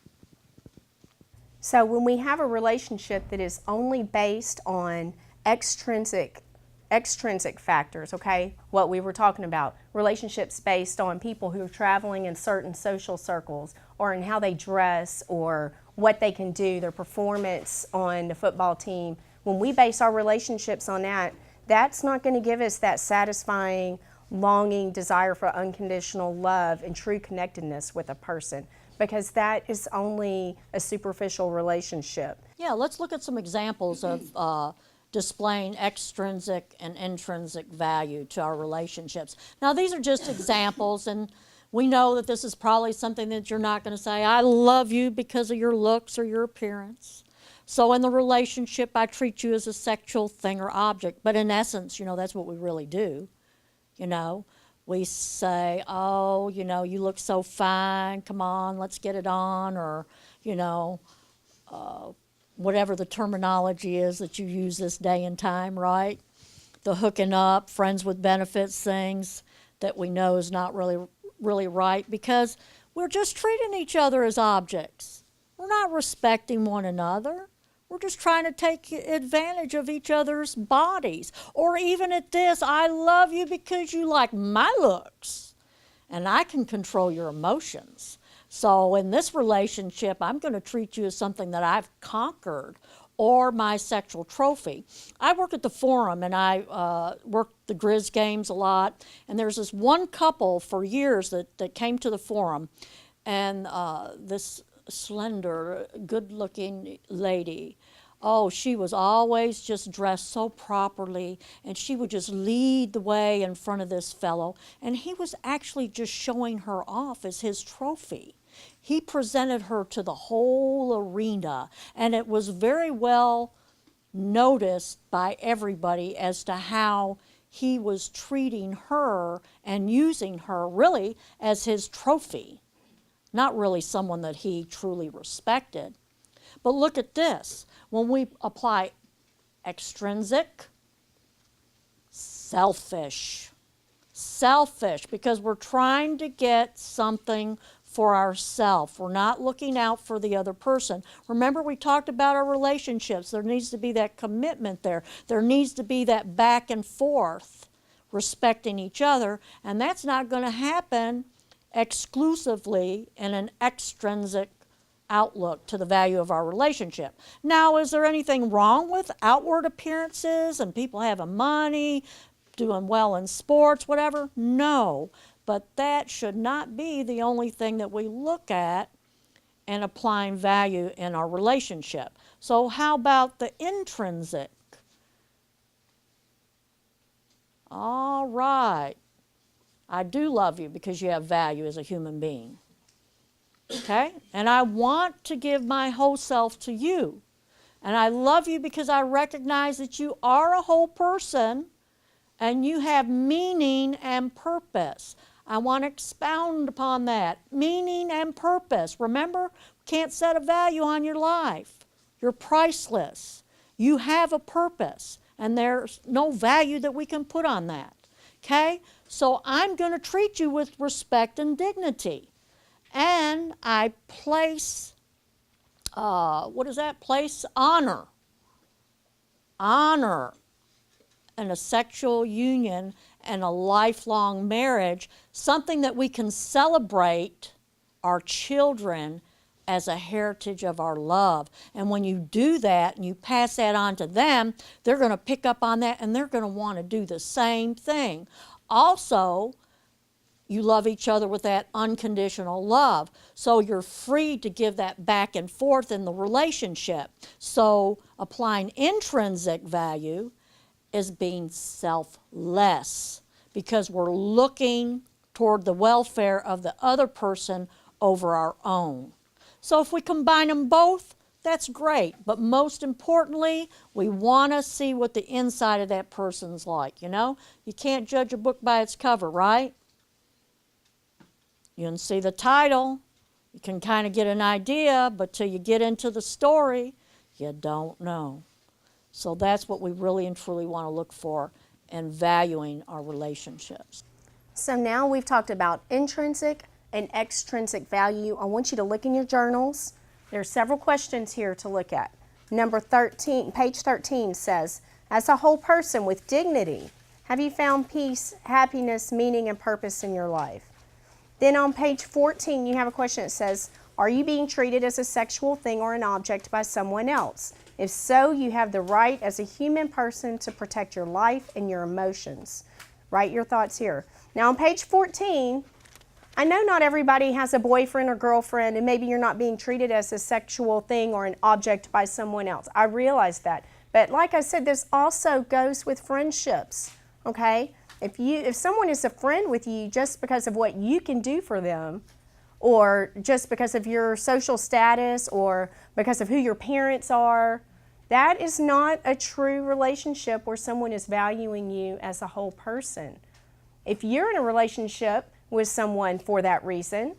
So when we have a relationship that is only based on extrinsic extrinsic factors, okay? What we were talking about, relationships based on people who are traveling in certain social circles, or in how they dress, or what they can do, their performance on the football team. When we base our relationships on that, that's not going to give us that satisfying, longing desire for unconditional love and true connectedness with a person, because that is only a superficial relationship. Yeah, let's look at some examples of displaying extrinsic and intrinsic value to our relationships. Now, these are just examples, and we know that this is probably something that you're not going to say, I love you because of your looks or your appearance. So in the relationship, I treat you as a sexual thing or object. But in essence, you know, that's what we really do. You know, we say, oh, you know, you look so fine, come on, let's get it on, or, you know, whatever the terminology is that you use this day and time, right? The hooking up, friends with benefits things that we know is not really right, because we're just treating each other as objects. We're not respecting one another. We're just trying to take advantage of each other's bodies. Or even at this, I love you because you like my looks, and I can control your emotions. So in this relationship, I'm going to treat you as something that I've conquered, or my sexual trophy. I work at the Forum, and I work the Grizz games a lot, and there's this one couple for years that came to the Forum, and this slender, good-looking lady, oh, she was always just dressed so properly, and she would just lead the way in front of this fellow, and he was actually just showing her off as his trophy. He presented her to the whole arena, and it was very well noticed by everybody as to how he was treating her and using her really as his trophy, not really someone that he truly respected. But look at this. When we apply extrinsic, selfish, because we're trying to get something for ourselves. We're not looking out for the other person. Remember, we talked about our relationships. There needs to be that commitment there. There needs to be that back and forth, respecting each other, and that's not going to happen exclusively in an extrinsic outlook to the value of our relationship. Now, is there anything wrong with outward appearances and people having money, doing well in sports, whatever? No. But that should not be the only thing that we look at in applying value in our relationship. So how about the intrinsic? All right. I do love you because you have value as a human being. Okay? And I want to give my whole self to you. And I love you because I recognize that you are a whole person and you have meaning and purpose. I want to expound upon that. Meaning and purpose. Remember, can't set a value on your life. You're priceless. You have a purpose, and there's no value that we can put on that. Okay? So I'm going to treat you with respect and dignity. And I place, what is that? Place honor. Honor in a sexual union and a lifelong marriage, something that we can celebrate our children as a heritage of our love. And when you do that and you pass that on to them, they're going to pick up on that and they're going to want to do the same thing. Also, you love each other with that unconditional love. So you're free to give that back and forth in the relationship. So applying intrinsic value is being selfless, because we're looking toward the welfare of the other person over our own. So if we combine them both, that's great. But most importantly, we want to see what the inside of that person's like, you know? You can't judge a book by its cover, right? You can see the title. You can kind of get an idea, but till you get into the story, you don't know. So that's what we really and truly want to look for in valuing our relationships. So now we've talked about intrinsic and extrinsic value. I want you to look in your journals. There are several questions here to look at. Number 13, page 13 says, as a whole person with dignity? Have you found peace, happiness, meaning, and purpose in your life? Then on page 14, you have a question that says, are you being treated as a sexual thing or an object by someone else? If so, you have the right as a human person to protect your life and your emotions. Write your thoughts here. Now on page 14, I know not everybody has a boyfriend or girlfriend, and maybe you're not being treated as a sexual thing or an object by someone else. I realize that. But like I said, this also goes with friendships, okay? If someone is a friend with you just because of what you can do for them, or just because of your social status, or because of who your parents are, that is not a true relationship where someone is valuing you as a whole person. If you're in a relationship with someone for that reason,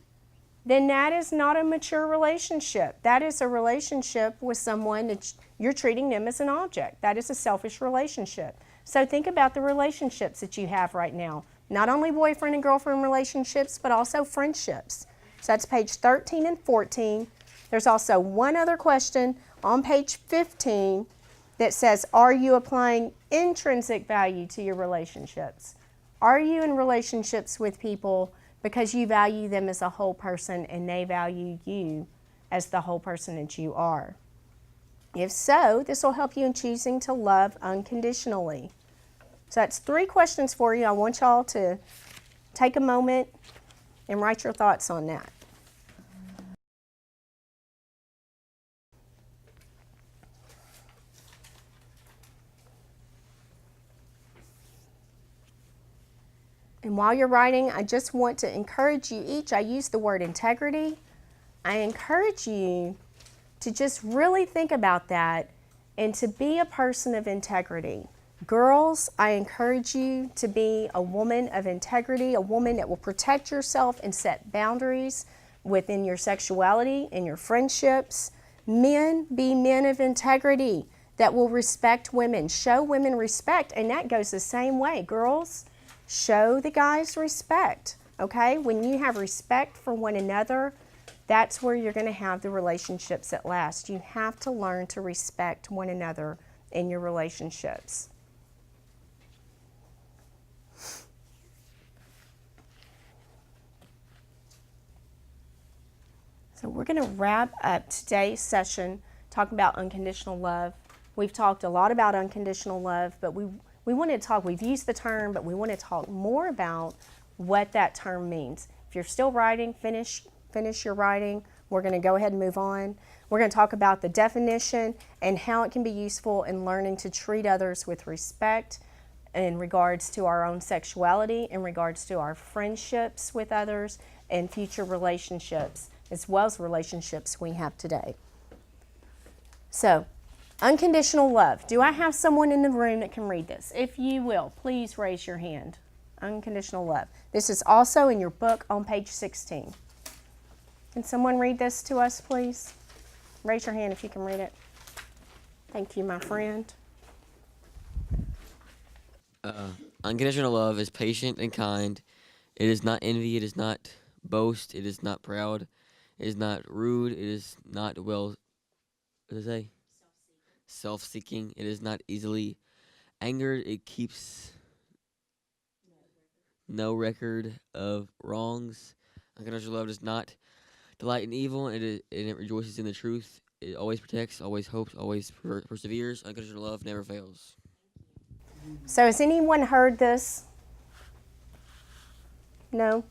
then that is not a mature relationship. That is a relationship with someone that you're treating them as an object. That is a selfish relationship. So think about the relationships that you have right now. Not only boyfriend and girlfriend relationships, but also friendships. So that's page 13 and 14. There's also one other question on page 15 that says, are you applying intrinsic value to your relationships? Are you in relationships with people because you value them as a whole person and they value you as the whole person that you are? If so, this will help you in choosing to love unconditionally. So that's 3 questions for you. I want y'all to take a moment and write your thoughts on that. And while you're writing, I just want to encourage you each. I use the word integrity. I encourage you to just really think about that and to be a person of integrity. Girls, I encourage you to be a woman of integrity, a woman that will protect yourself and set boundaries within your sexuality and your friendships. Men, be men of integrity that will respect women, show women respect, and that goes the same way. Girls, show the guys respect, okay? When you have respect for one another, that's where you're going to have the relationships that last. You have to learn to respect one another in your relationships. So we're going to wrap up today's session talking about unconditional love. We've talked a lot about unconditional love, but we want to talk, we've used the term, but we want to talk more about what that term means. If you're still writing, finish your writing. We're going to go ahead and move on. We're going to talk about the definition and how it can be useful in learning to treat others with respect in regards to our own sexuality, in regards to our friendships with others, and future relationships, as well as relationships we have today. So, unconditional love. Do I have someone in the room that can read this? If you will, please raise your hand. Unconditional love. This is also in your book on page 16. Can someone read this to us, please? Raise your hand if you can read it. Thank you, my friend. Unconditional love is patient and kind. It is not envy. It is not boast. It is not proud. It is not rude. It is not what does it say? Self-seeking. It is not easily angered. It keeps no record of wrongs. Unconditional love does not delight in evil, and it rejoices in the truth. It always protects, always hopes, always perseveres. Unconditional love never fails. So has anyone heard this? No?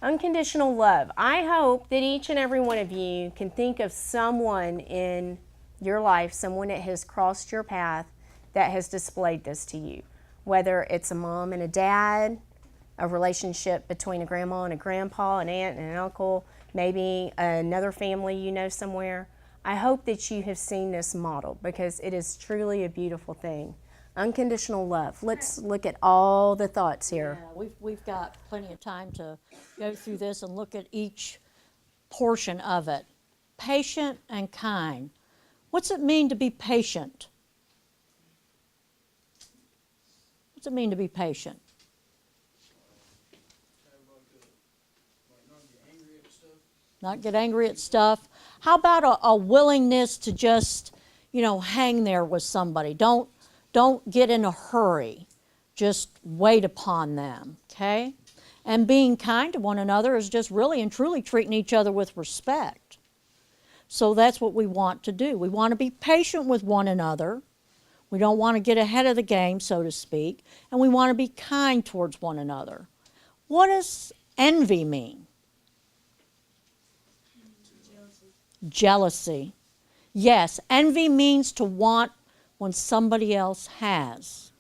Unconditional love. I hope that each and every one of you can think of someone in your life, someone that has crossed your path that has displayed this to you. Whether it's a mom and a dad, a relationship between a grandma and a grandpa, an aunt and an uncle, maybe another family you know somewhere. I hope that you have seen this model because it is truly a beautiful thing. Unconditional love. Let's look at all the thoughts here. Yeah, we've got plenty of time to go through this and look at each portion of it. Patient and kind. What's it mean to be patient? What's it mean to be patient? Not get angry at stuff. How about a willingness to just, hang there with somebody? Don't don't get in a hurry. Just wait upon them, okay? And being kind to one another is just really and truly treating each other with respect. So that's what we want to do. We want to be patient with one another. We don't want to get ahead of the game, so to speak, and we want to be kind towards one another. What does envy mean? Jealousy. Yes, envy means to want when somebody else has.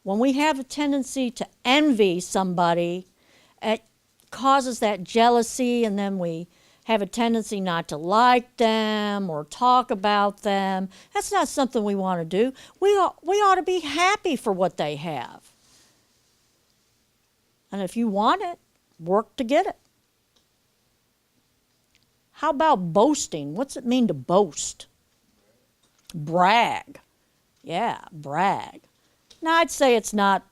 When we have a tendency to envy somebody, it causes that jealousy, and then we have a tendency not to like them or talk about them. That's not something we want to do. We ought to be happy for what they have. And if you want it, work to get it. How about boasting? What's it mean to boast? Brag. Yeah, brag. Now, I'd say it's not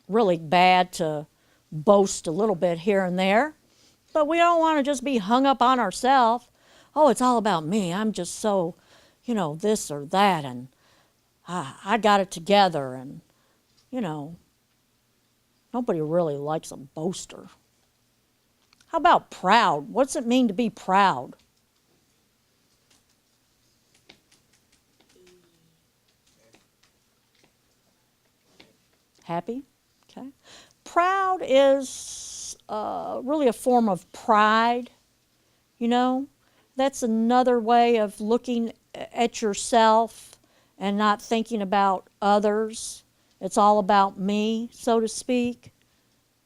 really bad to boast a little bit here and there, but we don't want to just be hung up on ourselves. Oh, it's all about me. I'm just so, this or that, and I got it together, and, nobody really likes a boaster. How about proud? What's it mean to be proud? Happy? Okay. Proud is really a form of pride, That's another way of looking at yourself and not thinking about others. It's all about me, so to speak.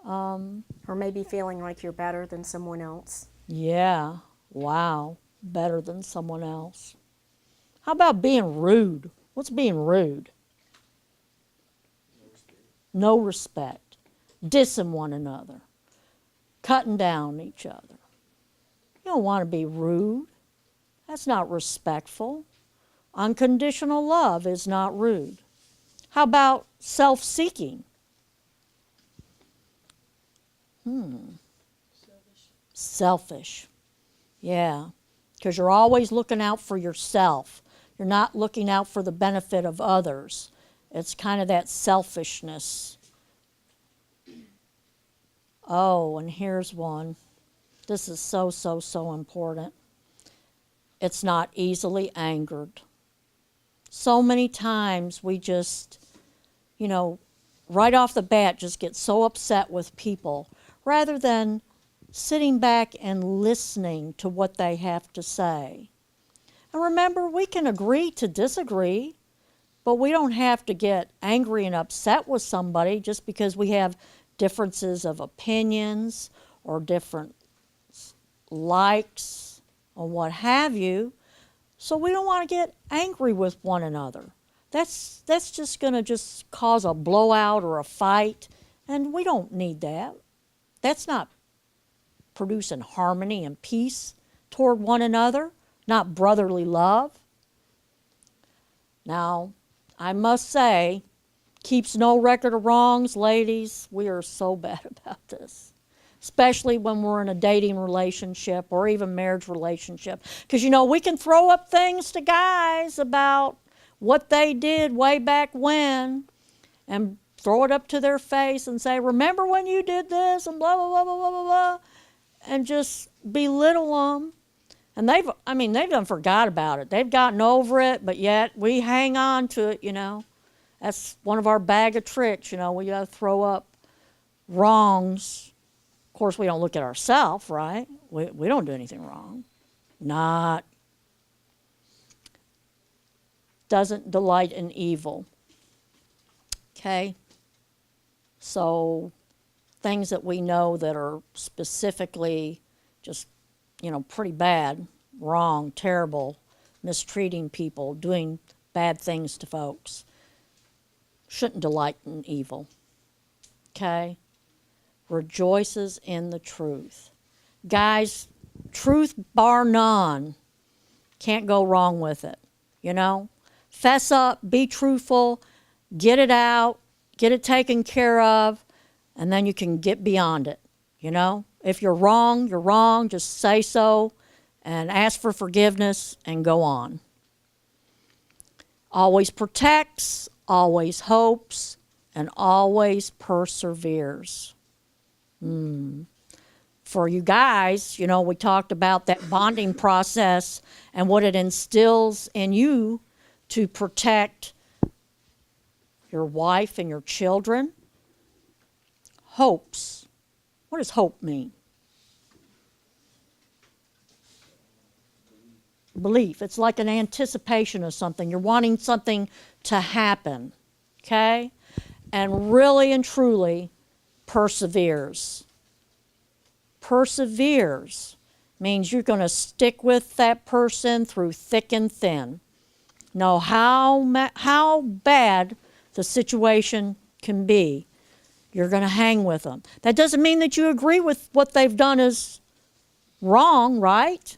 Or maybe feeling like you're better than someone else. Yeah, wow, better than someone else. How about being rude? What's being rude? No respect. Dissing one another. Cutting down each other. You don't want to be rude. That's not respectful. Unconditional love is not rude. How about self-seeking? Selfish. Yeah, because you're always looking out for yourself. You're not looking out for the benefit of others. It's kind of that selfishness. Oh, and here's one. This is so, so, so important. It's not easily angered. So many times we just, right off the bat just get so upset with people rather than sitting back and listening to what they have to say. And remember, we can agree to disagree, but we don't have to get angry and upset with somebody just because we have differences of opinions or different likes or what have you. So we don't want to get angry with one another. That's just going to just cause a blowout or a fight, and we don't need that. That's not producing harmony and peace toward one another, not brotherly love. Now, I must say, keeps no record of wrongs, ladies. We are so bad about this, especially when we're in a dating relationship or even marriage relationship. Because, we can throw up things to guys about what they did way back when and throw it up to their face and say, remember when you did this, and blah, blah, blah, blah, blah, blah, blah, and just belittle them. And they've done forgot about it. They've gotten over it, but yet we hang on to it, That's one of our bag of tricks, we got to throw up wrongs. Of course, we don't look at ourselves, right? We don't do anything wrong. Doesn't delight in evil. Okay? So things that we know that are specifically just, pretty bad, wrong, terrible, mistreating people, doing bad things to folks. Shouldn't delight in evil. Okay? Rejoices in the truth. Guys, truth bar none. Can't go wrong with it. Fess up, be truthful, get it out, get it taken care of, and then you can get beyond it. If you're wrong, just say so and ask for forgiveness and go on. Always protects, always hopes, and always perseveres. For you guys, you know, we talked about that bonding process and what it instills in you to protect your wife and your children. Hopes. What does hope mean? Belief. It's like an anticipation of something. You're wanting something to happen, okay? And really and truly perseveres. Perseveres means you're going to stick with that person through thick and thin. Know how bad the situation can be. You're going to hang with them. That doesn't mean that you agree with what they've done is wrong, right?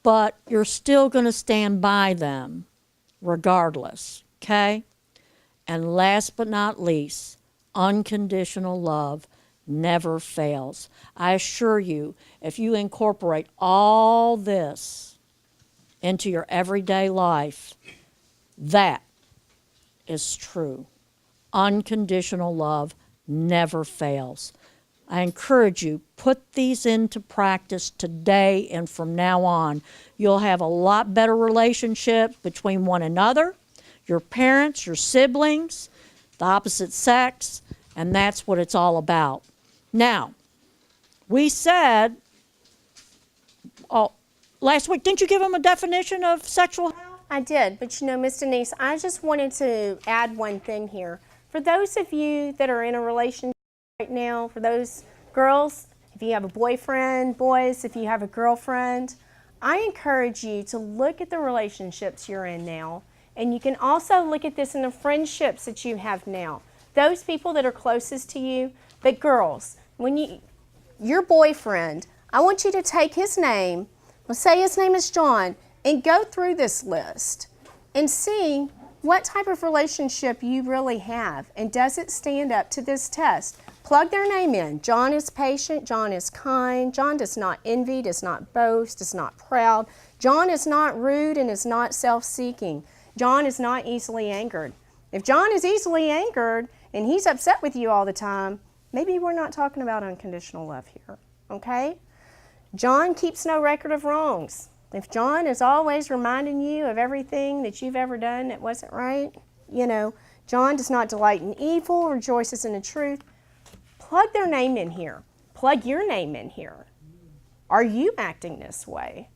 But you're still going to stand by them regardless, okay? And last but not least, unconditional love never fails. I assure you, if you incorporate all this into your everyday life, that is true. Unconditional love never fails. I encourage you, put these into practice today and from now on. You'll have a lot better relationship between one another, your parents, your siblings, the opposite sex, and that's what it's all about. Now, we said, last week, didn't you give them a definition of sexual health? I did, but you know, Miss Denise, I just wanted to add one thing here. For those of you that are in a relationship right now, for those girls, if you have a boyfriend, boys, if you have a girlfriend, I encourage you to look at the relationships you're in now, and you can also look at this in the friendships that you have now. Those people that are closest to you, but girls, when your boyfriend, I want you to take his name, let's say his name is John, and go through this list and see what type of relationship you really have, and does it stand up to this test? Plug their name in. John is patient, John is kind, John does not envy, does not boast, is not proud. John is not rude and is not self-seeking. John is not easily angered. If John is easily angered and he's upset with you all the time, maybe we're not talking about unconditional love here, okay? John keeps no record of wrongs. If John is always reminding you of everything that you've ever done that wasn't right, you know, John does not delight in evil, rejoices in the truth. Plug their name in here. Plug your name in here. Are you acting this way?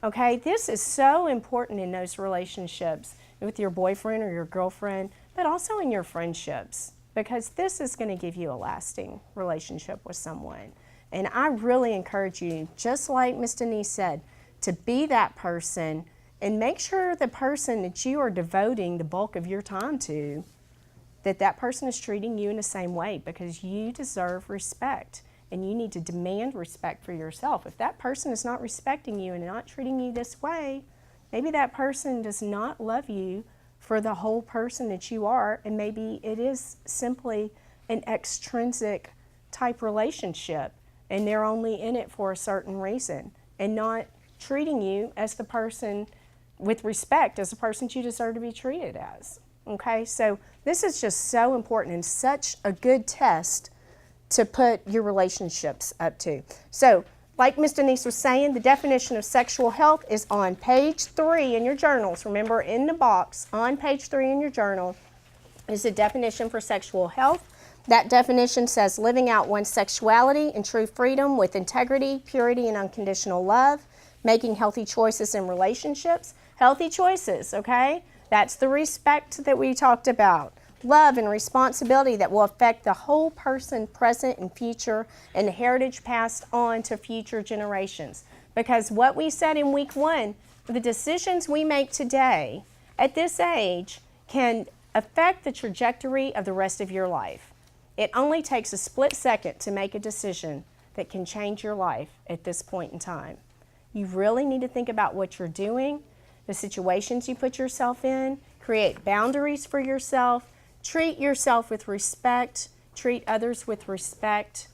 Okay, this is so important in those relationships with your boyfriend or your girlfriend, but also in your friendships, because this is going to give you a lasting relationship with someone. And I really encourage you, just like Miss Denise said, to be that person and make sure the person that you are devoting the bulk of your time to, that person is treating you in the same way, because you deserve respect and you need to demand respect for yourself. If that person is not respecting you and not treating you this way, maybe that person does not love you for the whole person that you are, and maybe it is simply an extrinsic type relationship and they're only in it for a certain reason and not treating you as the person with respect, as the person you deserve to be treated as. Okay, so this is just so important and such a good test to put your relationships up to. So, like Ms. Denise was saying, the definition of sexual health is on page 3 in your journals. Remember, in the box on page 3 in your journal is the definition for sexual health. That definition says living out one's sexuality in true freedom with integrity, purity, and unconditional love, making healthy choices in relationships. Healthy choices, okay? That's the respect that we talked about. Love and responsibility that will affect the whole person, present and future, and the heritage passed on to future generations. Because what we said in week 1, the decisions we make today at this age can affect the trajectory of the rest of your life. It only takes a split second to make a decision that can change your life at this point in time. You really need to think about what you're doing, the situations you put yourself in, create boundaries for yourself, treat yourself with respect, treat others with respect,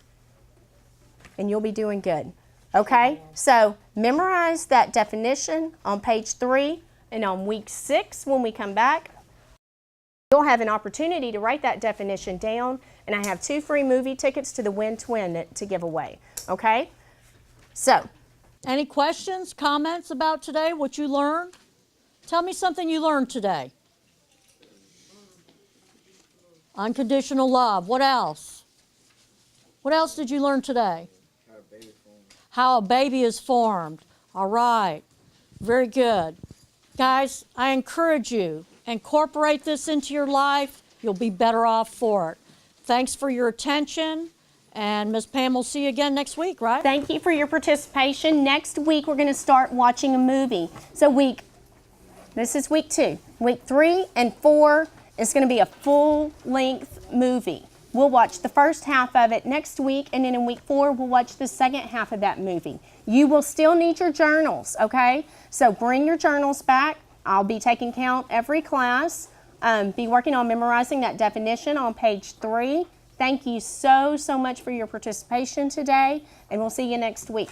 and you'll be doing good. Okay? So memorize that definition on page 3, and on week 6 when we come back, You'll have an opportunity to write that definition down, and I have 2 free movie tickets to the Win Twin to give away, okay? So, Any questions, comments about today, what you learned? Tell me something you learned today. Unconditional love. What else? What else did you learn today? How a baby is formed. All right. Very good. Guys, I encourage you, incorporate this into your life. You'll be better off for it. Thanks for your attention. And Ms. Pam, we'll see you again next week, right? thank you for your participation. Next week, we're going to start watching a movie. So this is week 2. Week 3 and 4 is going to be a full-length movie. We'll watch the first half of it next week, and then in week 4, we'll watch the second half of that movie. You will still need your journals, okay? So bring your journals back. I'll be taking count every class. Be working on memorizing that definition on page 3. Thank you so much for your participation today, and we'll see you next week.